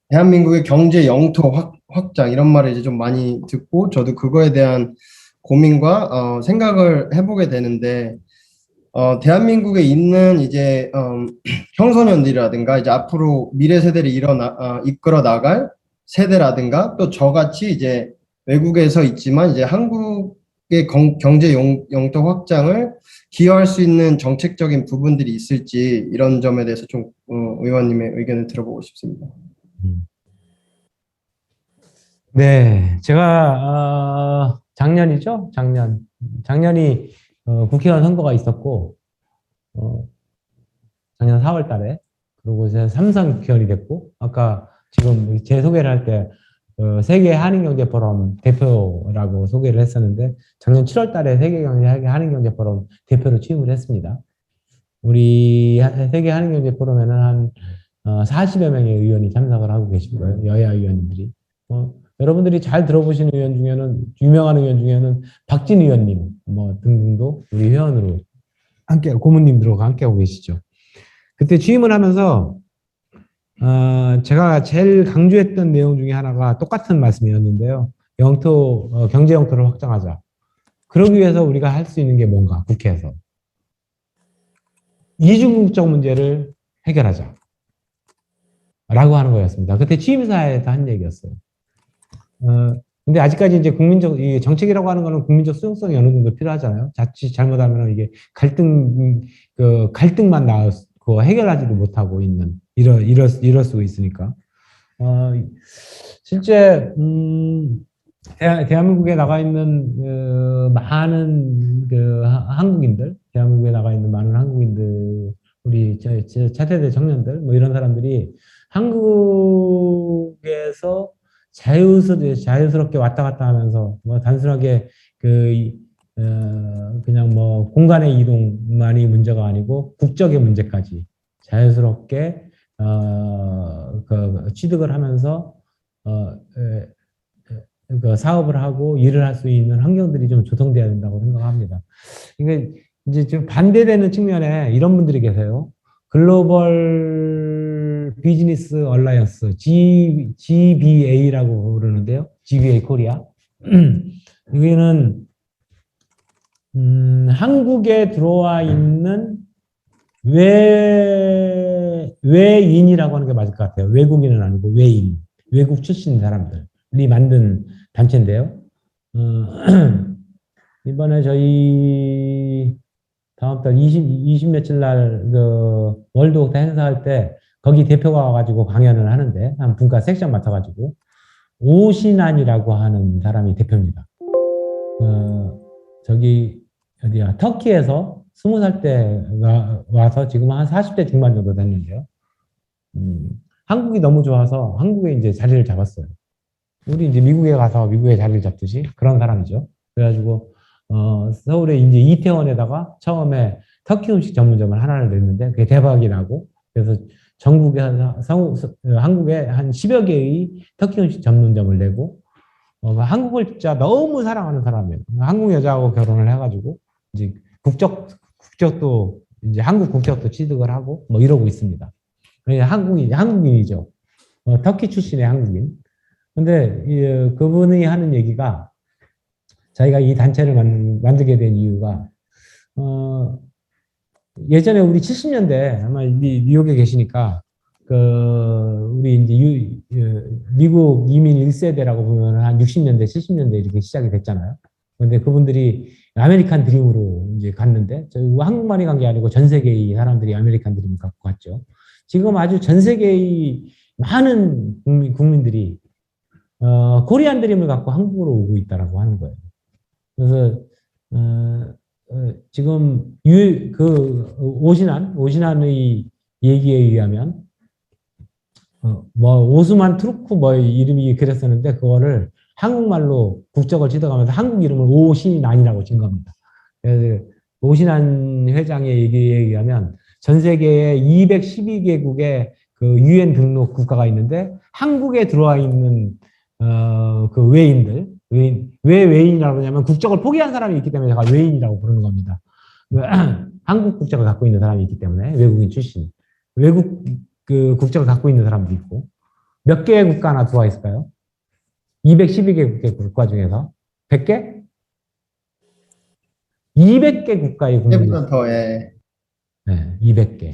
대한민국의 경제 영토 확장 이런 말을 이제 좀 많이 듣고 저도 그거에 대한 고민과 생각을 해보게 되는데 대한민국에 있는 이제 청소년들이라든가 이제 앞으로 미래 세대를 이끌어 나갈 세대라든가 또 저같이 이제 외국에서 있지만 이제 한국의 경제 영토 확장을 기여할 수 있는 정책적인 부분들이 있을지 이런 점에 대해서 좀 의원님의 의견을 들어보고 싶습니다. 네, 제가 작년이죠? 작년이 국회의원 선거가 있었고 작년 4월 달에 그리고 제가 삼성 국회의원이 됐고 아까 지금 제 소개를 할 때 세계 한인경제 포럼 대표라고 소개를 했었는데 작년 7월 달에 세계 한인경제 포럼 대표로 취임을 했습니다. 우리 세계 한인경제 포럼에는 한 40여 명의 의원이 참석을 하고 계시고요. 여야 의원님들이. 여러분들이 잘 들어보시는 의원 중에는 유명한 의원 중에는 박진 의원님 등등도 우리 회원으로 함께 고문님들하고 함께 하고 계시죠. 그때 취임을 하면서 제가 제일 강조했던 내용 중에 하나가 똑같은 말씀이었는데요. 경제 영토를 확장하자. 그러기 위해서 우리가 할 수 있는 게 뭔가 국회에서 이중국적 문제를 해결하자. 라고 하는 거였습니다. 그때 취임사에서 한 얘기였어요. 근데 아직까지 이제 이 정책이라고 하는 거는 국민적 수용성이 어느 정도 필요하잖아요. 자칫 잘못하면 이게 갈등만 나고 해결하지도 못하고 있는, 이럴 수 있으니까. 실제, 대한민국에 나가 있는 많은 한국인들, 대한민국에 나가 있는 많은 한국인들 우리 차세대 청년들 뭐 이런 사람들이 한국에서 자유스럽게 왔다 갔다 하면서 뭐 단순하게 그냥 뭐 공간의 이동만이 문제가 아니고 국적의 문제까지 자유스럽게 취득을 하면서 그 사업을 하고 일을 할 수 있는 환경들이 좀 조성돼야 된다고 생각합니다. 이게 이제 좀 반대되는 측면에 이런 분들이 계세요. 글로벌 비즈니스 얼라이언스 GBA라고 부르는데요. GBA 코리아. 여기는 한국에 들어와 있는 외인이라고 하는 게 맞을 것 같아요. 외국인은 아니고 외인, 외국 출신 사람들이 만든 단체인데요. 이번에 저희 다음 달 20 며칠 날 그 월드 옥타 행사할 때 거기 대표가 와가지고 강연을 하는데 한 분과 섹션 맡아가지고 오신안이라고 하는 사람이 대표입니다. 저기 어디야 터키에서 20살 때 와서 지금 한 40대 중반 정도 됐는데요. 한국이 너무 좋아서 한국에 이제 자리를 잡았어요. 우리 이제 미국에 가서 미국에 자리를 잡듯이 그런 사람이죠. 그래가지고 서울에 이제 이태원에다가 처음에 터키 음식 전문점을 하나를 냈는데 그게 대박이 나고 그래서 전국에 한국에 한 10여 개의 터키 음식 전문점을 내고 한국을 진짜 너무 사랑하는 사람이에요. 한국 여자하고 결혼을 해가지고 이제 국적도 이제 한국 국적도 취득을 하고 뭐 이러고 있습니다. 한국인이죠. 터키 출신의 한국인. 근데 그분이 하는 얘기가 자기가 이 단체를 만들게 된 이유가 예전에 우리 70년대 아마 뉴욕에 계시니까 우리 이제 미국 이민 1세대라고 보면 한 60년대, 70년대 이렇게 시작이 됐잖아요. 근데 그분들이 아메리칸 드림으로 이제 갔는데 저희 한국만이 간 게 아니고 전 세계의 사람들이 아메리칸 드림을 갖고 갔죠. 지금 아주 전 세계의 많은 국민들이 코리안 드림을 갖고 한국으로 오고 있다라고 하는 거예요. 그래서 지금 오신안의 얘기에 의하면 뭐 오스만 투르크 뭐 이름이 그랬었는데 그거를 한국말로 국적을 취득하면서 한국 이름을 오신안이라고 진 겁니다. 그래서 오신안 회장의 얘기에 의하면 전 세계에 212개국의 그 유엔 등록 국가가 있는데 한국에 들어와 있는 그 외인들, 왜 외인이라고 하냐면 국적을 포기한 사람이 있기 때문에 제가 외인이라고 부르는 겁니다. 한국 국적을 갖고 있는 사람이 있기 때문에 외국인 출신, 외국 그 국적을 갖고 있는 사람도 있고 몇 개의 국가나 들어와 있을까요? 212개 국가 중에서 100개? 200개 국가의 국민이 더, 예. 네, 200개.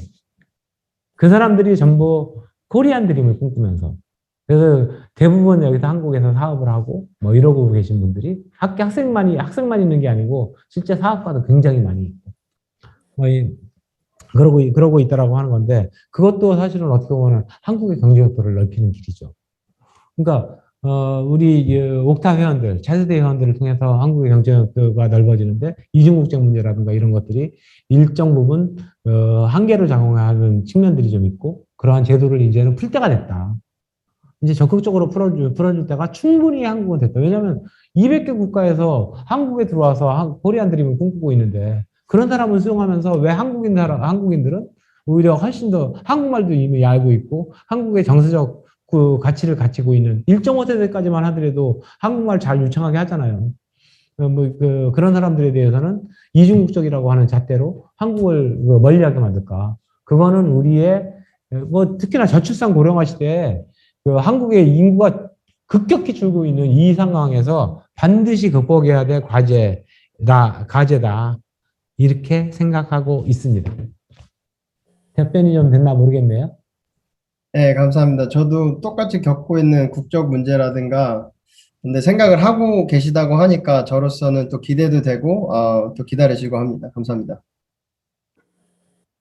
그 사람들이 전부 코리안 드림을 꿈꾸면서 그래서 대부분 여기서 한국에서 사업을 하고 뭐 이러고 계신 분들이 학생만 있는 게 아니고 실제 사업가도 굉장히 많이 있고 뭐 그러고 있다라고 하는 건데 그것도 사실은 어떻게 보면 한국의 경제력도를 넓히는 길이죠. 그러니까 우리 옥타 회원들, 차세대 회원들을 통해서 한국의 경제력도가 넓어지는데 이중국적 문제라든가 이런 것들이 일정 부분 한계를 작용하는 측면들이 좀 있고 그러한 제도를 이제는 풀 때가 됐다. 이제 적극적으로 풀어줄 때가 충분히 한국은 됐다. 왜냐하면 200개 국가에서 한국에 들어와서 코리안 드림을 꿈꾸고 있는데 그런 사람을 수용하면서 왜 한국인들은 오히려 훨씬 더 한국말도 이미 알고 있고 한국의 정서적 그 가치를 갖추고 있는 1.5세대까지만 하더라도 한국말 잘 유창하게 하잖아요. 그런 사람들에 대해서는 이중국적이라고 하는 잣대로 한국을 멀리하게 만들까? 그거는 우리의 특히나 저출산 고령화 시대에 한국의 인구가 급격히 줄고 있는 이 상황에서 반드시 극복해야 될 과제다. 이렇게 생각하고 있습니다. 답변이 좀 됐나 모르겠네요. 네, 감사합니다. 저도 똑같이 겪고 있는 국적 문제라든가, 근데 생각을 하고 계시다고 하니까 저로서는 또 기대도 되고, 또 기다려지고 합니다. 감사합니다.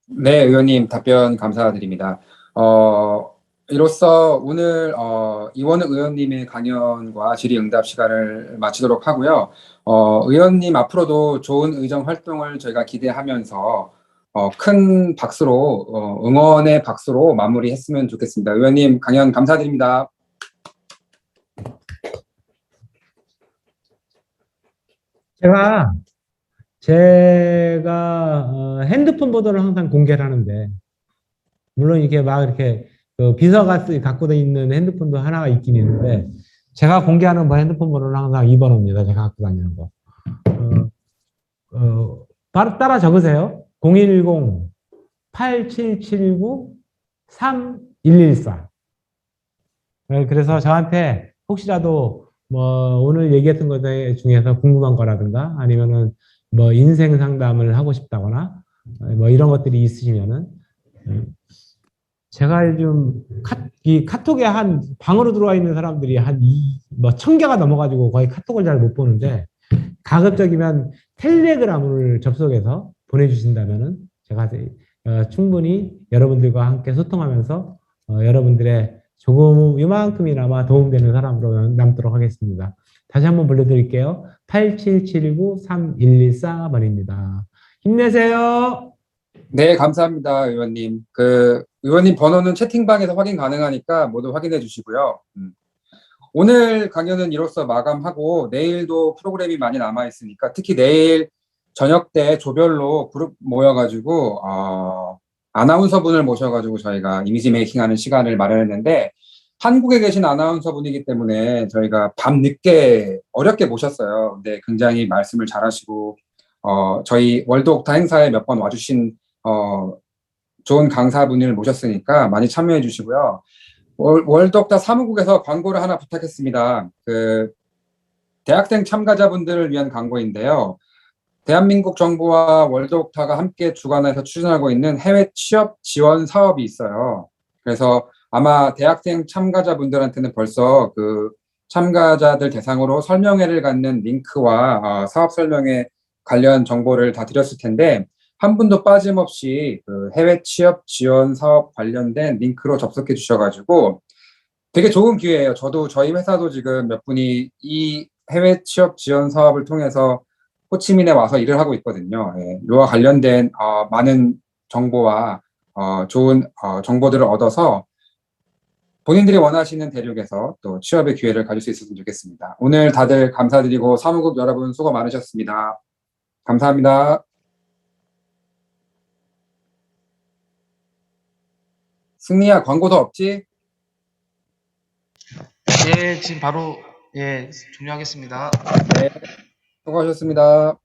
네, 의원님 답변 감사드립니다. 이로써 오늘 이원욱 의원님의 강연과 질의응답 시간을 마치도록 하고요. 의원님 앞으로도 좋은 의정 활동을 저희가 기대하면서 큰 박수로 응원의 박수로 마무리했으면 좋겠습니다. 의원님 강연 감사드립니다. 제가 핸드폰 번호를 항상 공개를 하는데, 물론 이렇게 막 이렇게 그 비서가 갖고 있는 핸드폰도 하나가 있긴 있는데, 제가 공개하는 핸드폰 번호는 항상 2번호입니다. 제가 갖고 다니는 거. 바로 따라 적으세요. 010-8779-3114. 그래서 저한테 혹시라도 오늘 얘기했던 것 중에서 궁금한 거라든가 아니면은 인생 상담을 하고 싶다거나 이런 것들이 있으시면은 제가 요즘 이 카톡에 한 방으로 들어와 있는 사람들이 한 1000개가 넘어가지고 거의 카톡을 잘 못 보는데 가급적이면 텔레그램을 접속해서 보내주신다면은 제가 충분히 여러분들과 함께 소통하면서 여러분들의 조금 이만큼이나마 도움되는 사람으로 남도록 하겠습니다. 다시 한번 불러드릴게요. 8779-3114번입니다. 힘내세요. 네, 감사합니다, 의원님. 의원님 번호는 채팅방에서 확인 가능하니까 모두 확인해 주시고요. 오늘 강연은 이로써 마감하고 내일도 프로그램이 많이 남아 있으니까 특히 내일 저녁 때 조별로 그룹 모여가지고 아나운서분을 모셔가지고 저희가 이미지 메이킹하는 시간을 마련했는데 한국에 계신 아나운서분이기 때문에 저희가 밤 늦게 어렵게 모셨어요. 근데 굉장히 말씀을 잘하시고 저희 월드옥타 행사에 몇 번 와주신 좋은 강사분을 모셨으니까 많이 참여해 주시고요. 월드옥타 사무국에서 광고를 하나 부탁했습니다. 대학생 참가자분들을 위한 광고인데요. 대한민국 정부와 월드옥타가 함께 주관해서 추진하고 있는 해외 취업 지원 사업이 있어요. 그래서 아마 대학생 참가자분들한테는 벌써 참가자들 대상으로 설명회를 갖는 링크와 사업 설명회 관련 정보를 다 드렸을 텐데 한 분도 빠짐없이 해외 취업 지원 사업 관련된 링크로 접속해 주셔가지고 되게 좋은 기회예요. 저희 회사도 지금 몇 분이 이 해외 취업 지원 사업을 통해서 호치민에 와서 일을 하고 있거든요. 이와 관련된 많은 정보와 좋은 정보들을 얻어서 본인들이 원하시는 대륙에서 또 취업의 기회를 가질 수 있었으면 좋겠습니다. 오늘 다들 감사드리고 사무국 여러분 수고 많으셨습니다. 감사합니다. 승리야, 광고 더 없지? 예, 지금 바로 종료하겠습니다. 네, 수고하셨습니다.